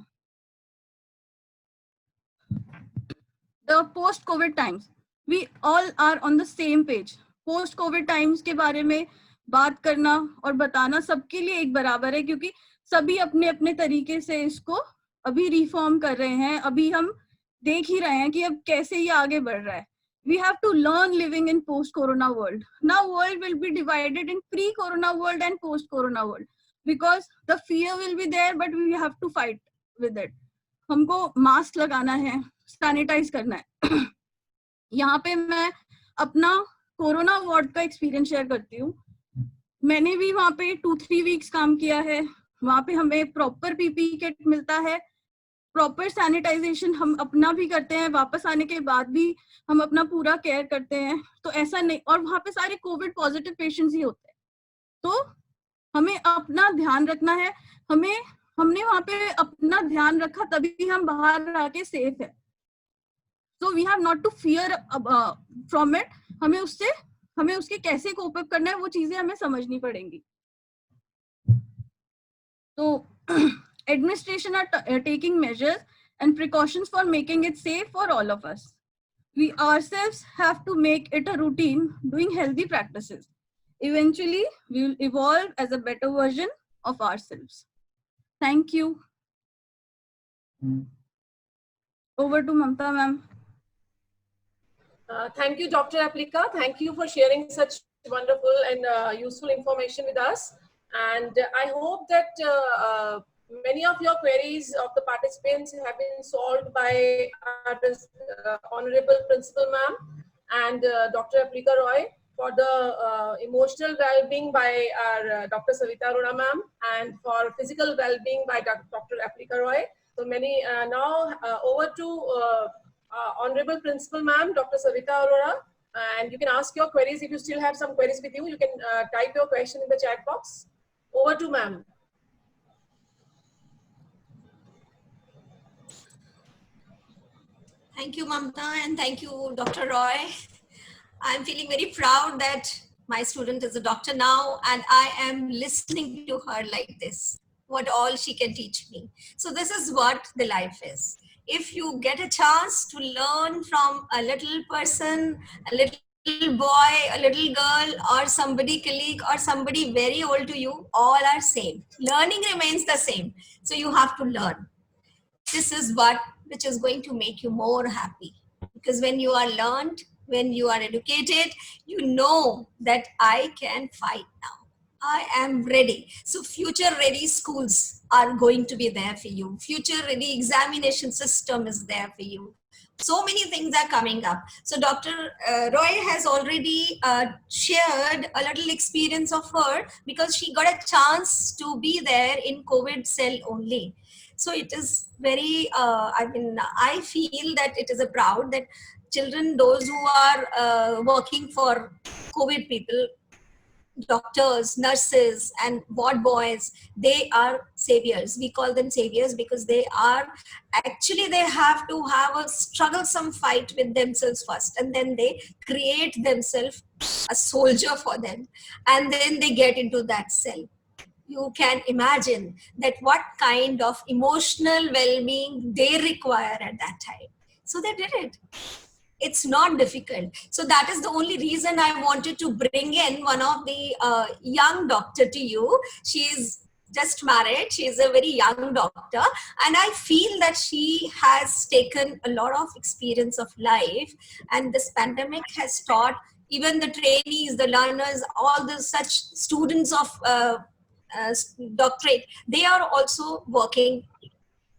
The post covid times, we all are on the same page. post covid times के बारे में बात करना और बताना सबके लिए एक बराबर है, क्योंकि सभी अपने अपने तरीके से इसको अभी रिफॉर्म कर रहे हैं. अभी हम देख ही रहे हैं कि अब कैसे ये आगे बढ़ रहा है. We have to learn living in post corona world. Now world will be divided in pre corona world and post corona world. because the fear will be there, but we have to fight with it. हमको mask लगाना है, sanitise करना है. यहाँ पे मैं अपना corona ward का एक्सपीरियंस शेयर करती हूँ. मैंने भी वहाँ पे 2-3 वीक्स काम किया है. वहाँ पे हमें प्रॉपर पीपीई किट मिलता है, प्रॉपर सैनिटाइजेशन हम अपना भी करते हैं, वापस आने के बाद भी हम अपना पूरा केयर करते हैं. तो ऐसा नहीं, और वहाँ पे सारे कोविड पॉजिटिव पेशेंट्स ही होते हैं. तो हमें अपना ध्यान रखना है. हमने वहाँ पे अपना ध्यान रखा, तभी हम बाहर आके सेफ है. So we have not to fear from it. हमें उसके कैसे कोप अप करना है, वो चीजें हमें समझनी पड़ेंगी. So administration are taking measures and precautions for making it safe for all of us. We ourselves have to make it a routine doing healthy practices. Eventually, we will evolve as a better version of ourselves. Thank you. Over to Mamta ma'am.
Thank you, Dr. Appilika. Thank you for sharing such wonderful and useful information with us. And I hope that many of your queries of the participants have been solved by our Honorable Principal Ma'am and Dr. Appilika Roy, for the emotional well-being by our Dr. Savita Arora Ma'am, and for physical well-being by Dr. Appilika Roy. So now over to Honorable Principal Ma'am, Dr. Savita Arora, and you can ask your queries. If you still have some queries with you, you can type your question in the chat box. Over to ma'am.
Thank you, Mamta, and thank you, Dr. Roy. I'm feeling very proud that my student is a doctor now, and I am listening to her like this, what all she can teach me. So this is what the life is. If you get a chance to learn from a little person, a little boy, a little girl, or somebody colleague, or somebody very old to you, all are same. Learning remains the same. So you have to learn. This is what which is going to make you more happy. Because when you are learned, when you are educated, you know that I can fight now. I am ready. So future ready schools are going to be there for you. Future ready examination system is there for you. So many things are coming up. So Dr. Roy has already shared a little experience of her, because she got a chance to be there in COVID cell only. So it is very, I feel that it is a proud that children, those who are working for COVID people, doctors, nurses, and ward boys, they are saviors. We call them saviors because they are actually, they have to have a strugglesome fight with themselves first, and then they create themselves a soldier for them, and then they get into that cell. You can imagine that what kind of emotional well-being they require at that time. So they did it. It's not difficult. So that is the only reason I wanted to bring in one of the young doctor to you. She's just married. She is a very young doctor. And I feel that she has taken a lot of experience of life. And this pandemic has taught even the trainees, the learners, all the such students of doctorate, they are also working.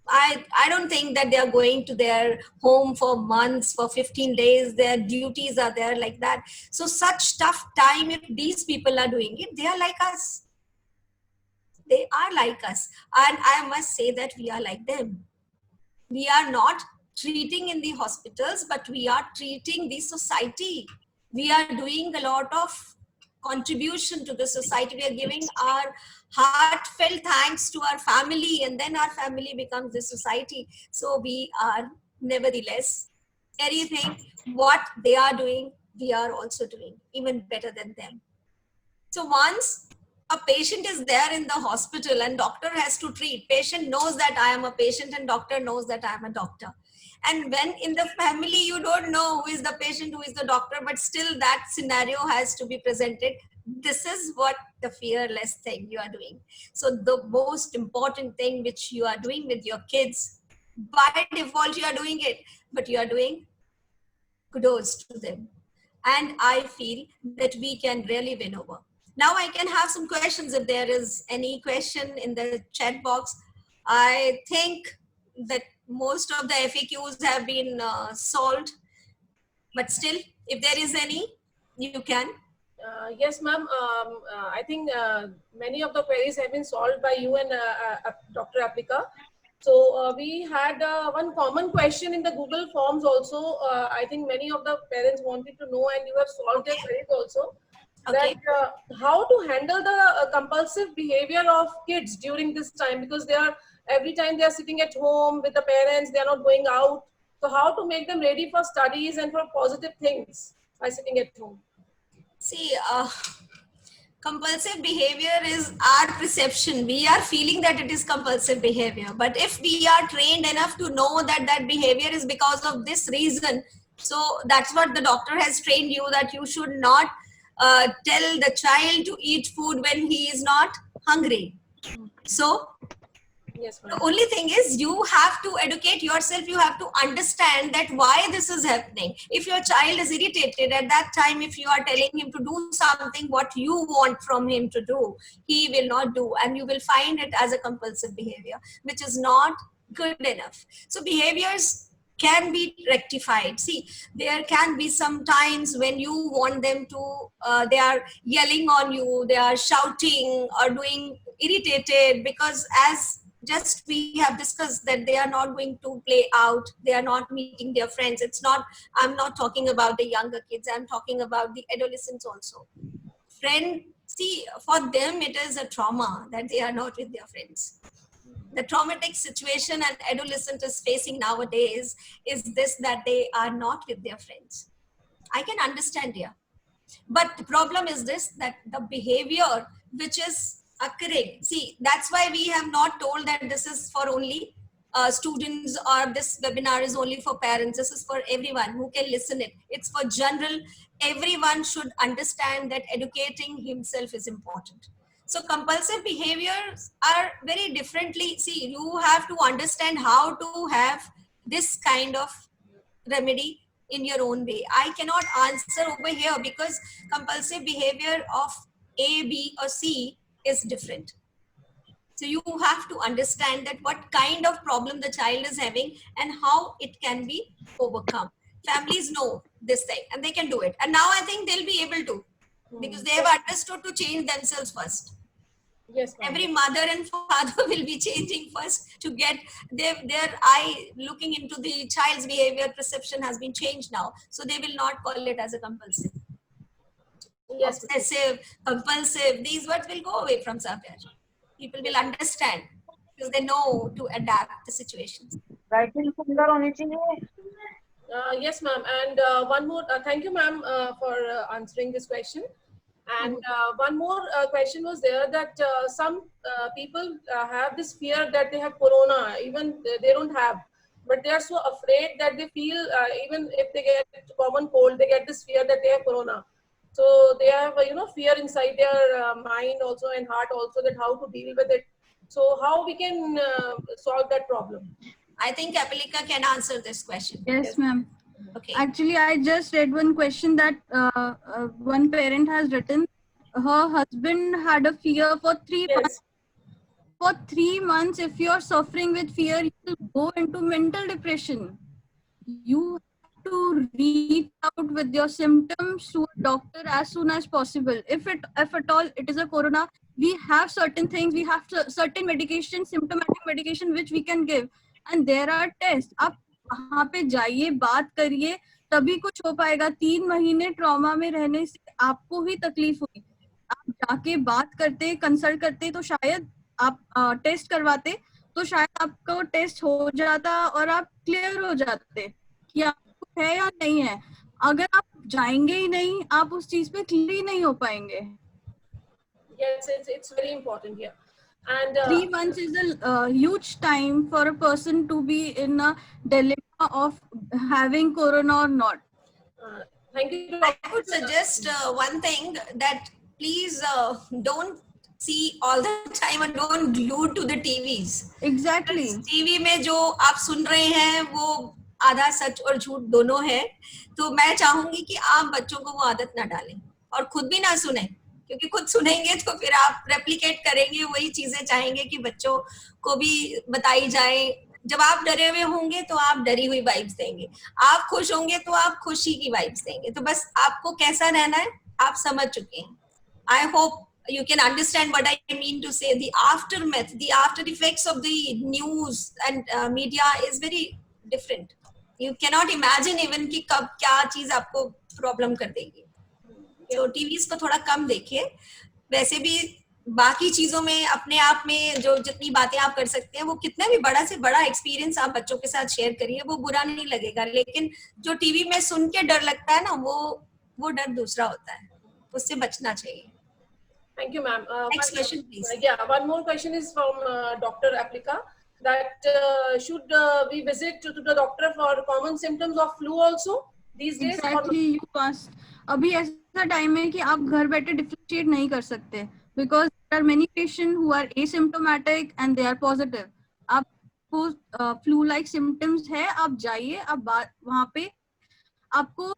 I don't think that they are going to their home for months, for 15 days. Their duties are there like that. So such tough time, if these people are doing it, they are like us. They are like us. And I must say that we are like them. We are not treating in the hospitals, but we are treating the society. We are doing a lot of contribution to the society. We are giving our heartfelt thanks to our family, and then our family becomes the society. So we are nevertheless, anything what they are doing, we are also doing even better than them. So once a patient is there in the hospital and doctor has to treat, patient knows that I am a patient and doctor knows that I am a doctor. And when in the family, you don't know who is the patient, who is the doctor, but still that scenario has to be presented. This is what the fearless thing you are doing. So the most important thing which you are doing with your kids, by default you are doing it, but you are doing kudos to them. And I feel that we can really win over. Now I can have some questions if there is any question in the chat box. I think that most of the FAQs have been solved, but still, if there is any, you can.
Yes, ma'am. I think many of the queries have been solved by you and Dr. Appilika. So we had one common question in the Google Forms also. I think many of the parents wanted to know, and you have solved their queries also.
Okay.
That how to handle the compulsive behavior of kids during this time, because they are every time they are sitting at home with the parents, they are not going out. So how to make them ready for studies and for positive things by sitting at home?
See, compulsive behavior is our perception. We are feeling that it is compulsive behavior. But if we are trained enough to know that that behavior is because of this reason, so that's what the doctor has trained you, that you should not tell the child to eat food when he is not hungry. So
Yes,
the
ma'am.
only thing is you have to educate yourself. You have to understand that why this is happening. If your child is irritated at that time, if you are telling him to do something what you want from him to do, he will not do, and you will find it as a compulsive behavior, which is not good enough. So behaviors can be rectified. See, there can be some times when you want them to they are yelling on you, they are shouting or doing irritated, because as just we have discussed that they are not going to play out, they are not meeting their friends. It's not, I'm not talking about the younger kids, I'm talking about the adolescents also. Friend, see, for them it is a trauma that they are not with their friends. The traumatic situation an adolescent is facing nowadays is this, that they are not with their friends. I can understand here, but the problem is this, that the behavior which is occurring, see, that's why we have not told that this is for only students, or this webinar is only for parents. This is for everyone who can listen it. It's for general. Everyone should understand that educating himself is important. So compulsive behaviors are very differently. See, you have to understand how to have this kind of remedy in your own way. I cannot answer over here because compulsive behavior of A, B, or C is different. So you have to understand that what kind of problem the child is having and how it can be overcome. Families know this thing and they can do it. And now I think they'll be able to, because they have understood to change themselves first.
Yes, ma'am.
Every mother and father will be changing first to get their eye looking into the child's behavior. Perception has been changed now, so they will not call it as a compulsive.
Yes, ma'am.
Obsessive, compulsive, these words will go away from somewhere. People will understand because they know to adapt the situations.
Yes, ma'am. And one more, thank you, ma'am, for answering this question. And one more question was there, that some people have this fear that they have corona, even they don't have, but they are so afraid that they feel even if they get common cold, they get this fear that they have corona. So they have, fear inside their mind also and heart also, that how to deal with it. So how we can solve that problem?
I think Appilika can answer this question.
Yes, ma'am.
Okay.
Actually, I just read one question that one parent has written. Her husband had a fear for 3 months.
Yes.
For 3 months, if you're suffering with fear, you will go into mental depression. You have to reach out with your symptoms to a doctor as soon as possible. If at all it is a corona, we have certain things, we have certain medication, symptomatic medication which we can give, and there are tests. आप वहाँ पे जाइए, बात करिए, तभी कुछ हो पाएगा. 3 महीने ट्रॉमा में रहने से आपको ही तकलीफ हुई. आप जाके बात करते, कंसल्ट करते, तो शायद आप टेस्ट करवाते, तो शायद आपका टेस्ट हो जाता और आप क्लियर हो जाते कि आपको है या नहीं है. अगर आप जाएंगे ही नहीं, आप उस चीज पे क्लियर ही नहीं हो पाएंगे.
Yes, it's very important here. And
3 months is a huge time for a person to be in a dilemma of having corona or not.
Thank you.
I would suggest one thing, that please don't see all the time and don't glue to the TVs.
Exactly.
TV में जो आप सुन रहे हैं वो आधा सच और झूठ दोनों है. तो मैं चाहूंगी कि आप बच्चों को वो आदत ना डालें और खुद भी ना सुने. क्योंकि खुद सुनेंगे तो फिर आप रेप्लिकेट करेंगे, वही चीजें चाहेंगे कि बच्चों को भी बताई जाए। जब आप डरे हुए होंगे तो आप डरी हुई वाइब्स देंगे, आप खुश होंगे तो आप खुशी की वाइब्स देंगे। तो बस आपको कैसा रहना है आप समझ चुके हैं। I hope you can understand what I mean to say. The aftermath, the after effects of the news and media is very different. You cannot imagine even कि कब क्या चीज आपको प्रॉब्लम कर देगी। तो टीवीज को थोड़ा कम देखिए। वैसे भी बाकी चीजों में अपने आप में जो जितनी बातें आप कर सकते हैं, वो कितना भी बड़ा से बड़ा एक्सपीरियंस आप बच्चों के साथ शेयर करिए, वो बुरा नहीं लगेगा। लेकिन जो टीवी में सुन के डर लगता है ना, वो डर दूसरा होता है, उससे बचना चाहिए।
Thank you, ma'am.
Next question, please.
Yeah, one more question is from Dr. Appilika, that should we visit to the doctor for common symptoms of flu also these days?
Exactly, you asked. अभी ऐसा time है कि आप घर बैठे differentiate नहीं कर सकते, because there are many patients who are asymptomatic and they are positive. आपको फ्लू लाइक सिम्टम्स है, आप जाइए, आप वहाँ पे आपको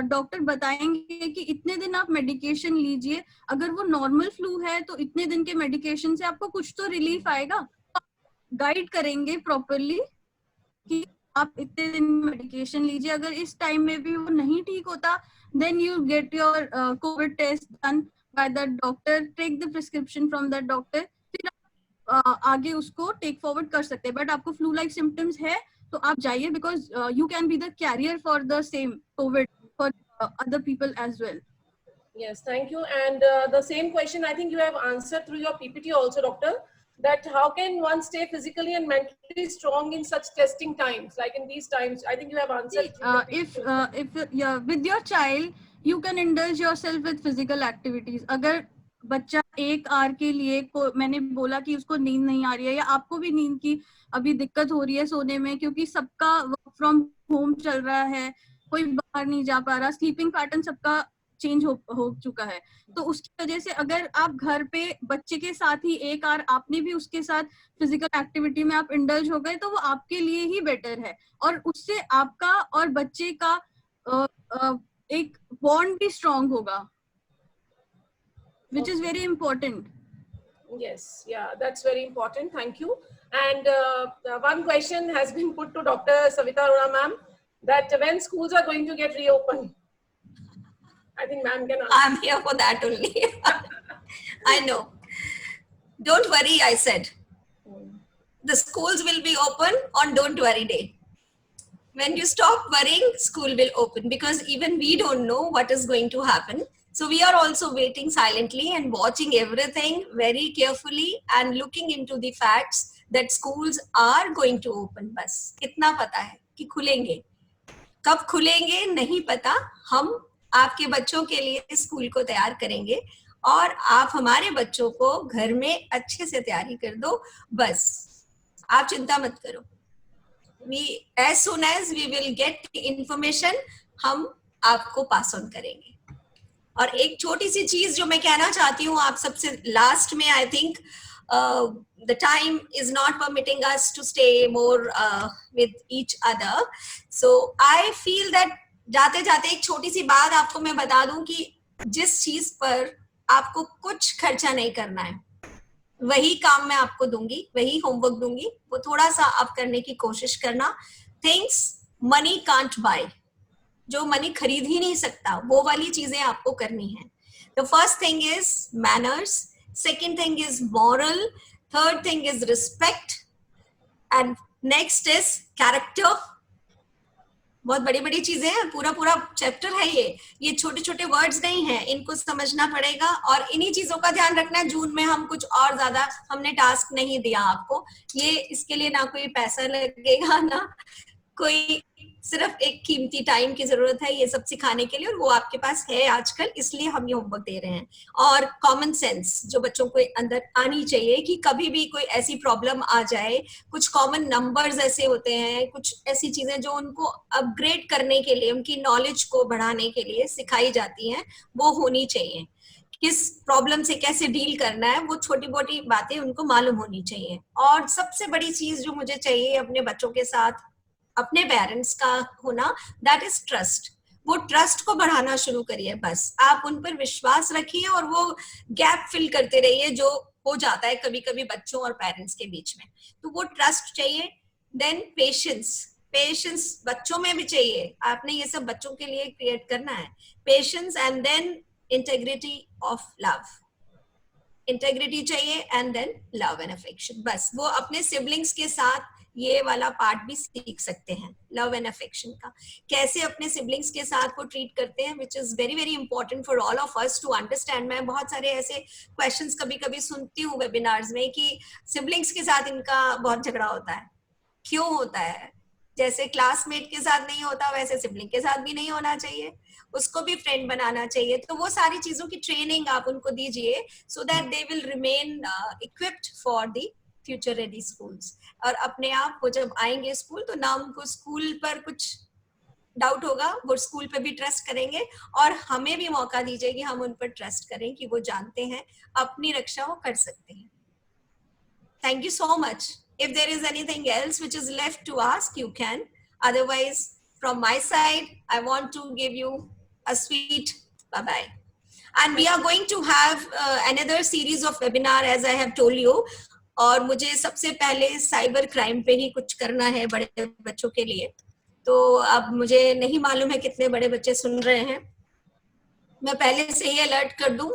डॉक्टर बताएंगे कि इतने दिन आप मेडिकेशन लीजिए। अगर वो नॉर्मल फ्लू है तो इतने दिन के मेडिकेशन से आपको कुछ तो रिलीफ आएगा। गाइड करेंगे प्रॉपरली कि आप इतने दिन मेडिकेशन लीजिए। अगर इस टाइम में भी वो नहीं ठीक होता, then you get your Covid test done by the doctor, take the prescription from the doctor, फिर आप आगे उसको टेक फॉरवर्ड कर सकते हैं। बट आपको फ्लू लाइक सिम्टम्स है तो आप जाइए, because you can be the carrier for the same Covid for other people as well.
Yes, thank you. And the same question I think you have answered through your PPT also, doctor, that how can one stay physically and mentally strong in such testing times, like in these times? I think you have answered.
If yeah, with your child you can indulge yourself with physical activities. अगर बच्चा एक our के लिए मैंने बोला कि उसको नींद नहीं आ रही है, या आपको भी नींद की अभी दिक्कत हो रही है सोने में, क्योंकि सबका वर्क फ्रॉम होम चल रहा है, कोई बाहर नहीं जा पा रहा, स्लीपिंग पैटर्न सबका चेंज हो चुका है, तो उसकी वजह से अगर आप घर पे बच्चे के साथ ही एक आवर आपने भी उसके साथ फिजिकल एक्टिविटी में आप इंडल्ज हो गए, तो वो आपके लिए ही बेटर है। और उससे आपका और बच्चे का एक बॉन्ड भी स्ट्रांग होगा, which is very important.
Yes, yeah, that's very important. Thank you. And one question has been put to Dr. Savita Arora ma'am, that when schools are going to get reopened. I think ma'am can answer.
I'm here for that only. I know. Don't worry, I said. The schools will be open on don't worry day. When you stop worrying, school will open, because even we don't know what is going to happen. So we are also waiting silently and watching everything very carefully and looking into the facts that schools are going to open. बस इतना पता है कि खुलेंगे, कब खुलेंगे नहीं पता। हम आपके बच्चों के लिए स्कूल को तैयार करेंगे और आप हमारे बच्चों को घर में अच्छे से तैयारी कर दो, बस आप चिंता मत करो। as soon as we will get information, हम आपको पास ऑन करेंगे। और एक छोटी सी चीज जो मैं कहना चाहती हूँ आप सबसे लास्ट में, I think the time is not permitting us to stay more with each other, so I feel that जाते जाते एक छोटी सी बात आपको मैं बता दूं कि जिस चीज पर आपको कुछ खर्चा नहीं करना है, वही काम मैं आपको दूंगी, वही होमवर्क दूंगी, वो थोड़ा सा आप करने की कोशिश करना। थिंग्स मनी कांट बाय, जो मनी खरीद ही नहीं सकता, वो वाली चीजें आपको करनी है। The first thing is manners, second thing is moral, third thing is respect, and next is character. बहुत बड़ी बड़ी चीजें हैं, पूरा पूरा चैप्टर है ये छोटे छोटे वर्ड्स नहीं है, इनको समझना पड़ेगा और इन्हीं चीजों का ध्यान रखना है। जून में हम कुछ और ज्यादा हमने टास्क नहीं दिया आपको, ये इसके लिए ना कोई पैसा लगेगा ना कोई, सिर्फ एक कीमती टाइम की जरूरत है ये सब सिखाने के लिए, और वो आपके पास है आजकल, इसलिए हम ये होमवर्क दे रहे हैं। और कॉमन सेंस जो बच्चों को अंदर आनी चाहिए कि कभी भी कोई ऐसी प्रॉब्लम आ जाए, कुछ कॉमन नंबर्स ऐसे होते हैं, कुछ ऐसी चीजें जो उनको अपग्रेड करने के लिए, उनकी नॉलेज को बढ़ाने के लिए सिखाई जाती हैं, वो होनी चाहिए। किस प्रॉब्लम से कैसे डील करना है, वो छोटी मोटी बातें उनको मालूम होनी चाहिए। और सबसे बड़ी चीज जो मुझे चाहिए अपने बच्चों के साथ, अपने पेरेंट्स का होना, दैट इज ट्रस्ट। वो ट्रस्ट को बढ़ाना शुरू करिए। बस आप उन पर विश्वास रखिए और वो गैप फिल करते रहिए जो हो जाता है कभी कभी बच्चों और पेरेंट्स के बीच में। तो वो ट्रस्ट चाहिए। देन पेशेंस, पेशेंस बच्चों में भी चाहिए, आपने ये सब बच्चों के लिए क्रिएट करना है, patience. And then integrity of love, integrity चाहिए, and then love and affection. बस वो अपने सिबलिंग्स के साथ ये वाला पार्ट भी सीख सकते हैं, लव एंड अफेक्शन का, कैसे अपने सिबलिंग्स के साथ को ट्रीट करते हैं, which is very very important for all of us to understand. मैं बहुत सारे ऐसे क्वेश्चंस कभी कभी सुनती हूँ वेबिनार्स में कि सिबलिंग्स के साथ इनका बहुत झगड़ा होता है, क्यों होता है? जैसे क्लासमेट के साथ नहीं होता वैसे सिबलिंग के साथ भी नहीं होना चाहिए, उसको भी फ्रेंड बनाना चाहिए। तो वो सारी चीजों की ट्रेनिंग आप उनको दीजिए so that they will remain equipped for the future ready schools. और अपने आप वो जब आएंगे स्कूल तो ना उनको स्कूल पर कुछ डाउट होगा, वो स्कूल पे भी ट्रस्ट करेंगे, और हमें भी मौका दीजिए कि हम उन पर ट्रस्ट करें कि वो जानते हैं अपनी रक्षा वो कर सकते हैं। Thank you so much. If there is anything else which is left to ask, you can. Otherwise, from my side, I want to give you a sweet bye-bye. And we are going to have another series of webinar, as I have told you. और मुझे सबसे पहले cyber crime पे ही कुछ करना है बड़े बच्चों के लिए। तो अब मुझे नहीं मालूम है कितने बड़े बच्चे सुन रहे हैं। मैं पहले से ही अलर्ट कर दूं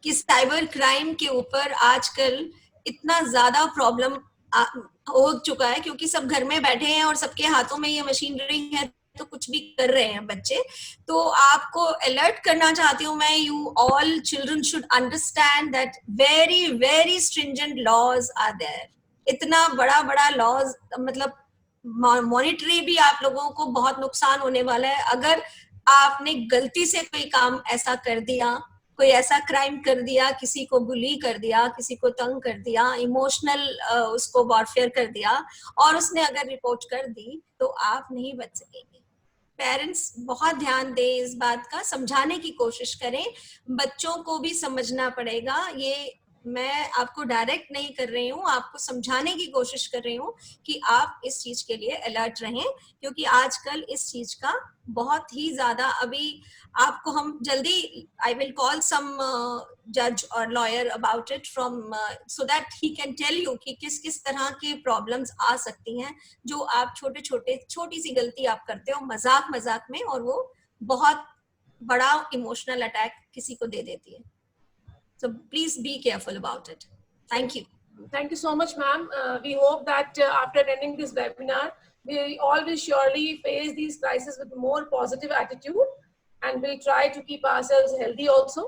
कि साइबर क्राइम के ऊपर आजकल इतना ज्यादा प्रॉब्लम हो चुका है, क्योंकि सब घर में बैठे हैं और सबके हाथों में ये मशीनरी है, तो कुछ भी कर रहे हैं बच्चे। तो आपको अलर्ट करना चाहती हूँ मैं, you all children should understand that very very stringent laws are there. इतना बड़ा बड़ा लॉज, मतलब मॉनिटरी भी आप लोगों को बहुत नुकसान होने वाला है अगर आपने गलती से कोई काम ऐसा कर दिया, कोई ऐसा क्राइम कर दिया, किसी को बुली कर दिया, किसी को तंग कर दिया, इमोशनल उसको वॉरफेयर कर दिया, और उसने अगर रिपोर्ट कर दी तो आप नहीं बच सकेंगे। पेरेंट्स बहुत ध्यान दें इस बात का, समझाने की कोशिश करें, बच्चों को भी समझना पड़ेगा। ये मैं आपको डायरेक्ट नहीं कर रही हूँ, आपको समझाने की कोशिश कर रही हूँ कि आप इस चीज के लिए अलर्ट रहें, क्योंकि आजकल इस चीज का बहुत ही ज्यादा, अभी आपको हम जल्दी, आई विल कॉल सम जज और lawyer about it from, so that he can tell you कि किस किस तरह की प्रॉब्लम्स आ सकती हैं जो आप छोटी सी गलती आप करते हो मजाक मजाक में, और वो बहुत बड़ा इमोशनल अटैक किसी को दे देती है। So please be careful about it. Thank you.
Thank you so much, ma'am. We hope that after attending this webinar, we all will surely face these crises with more positive attitude, and we'll try to keep ourselves healthy also.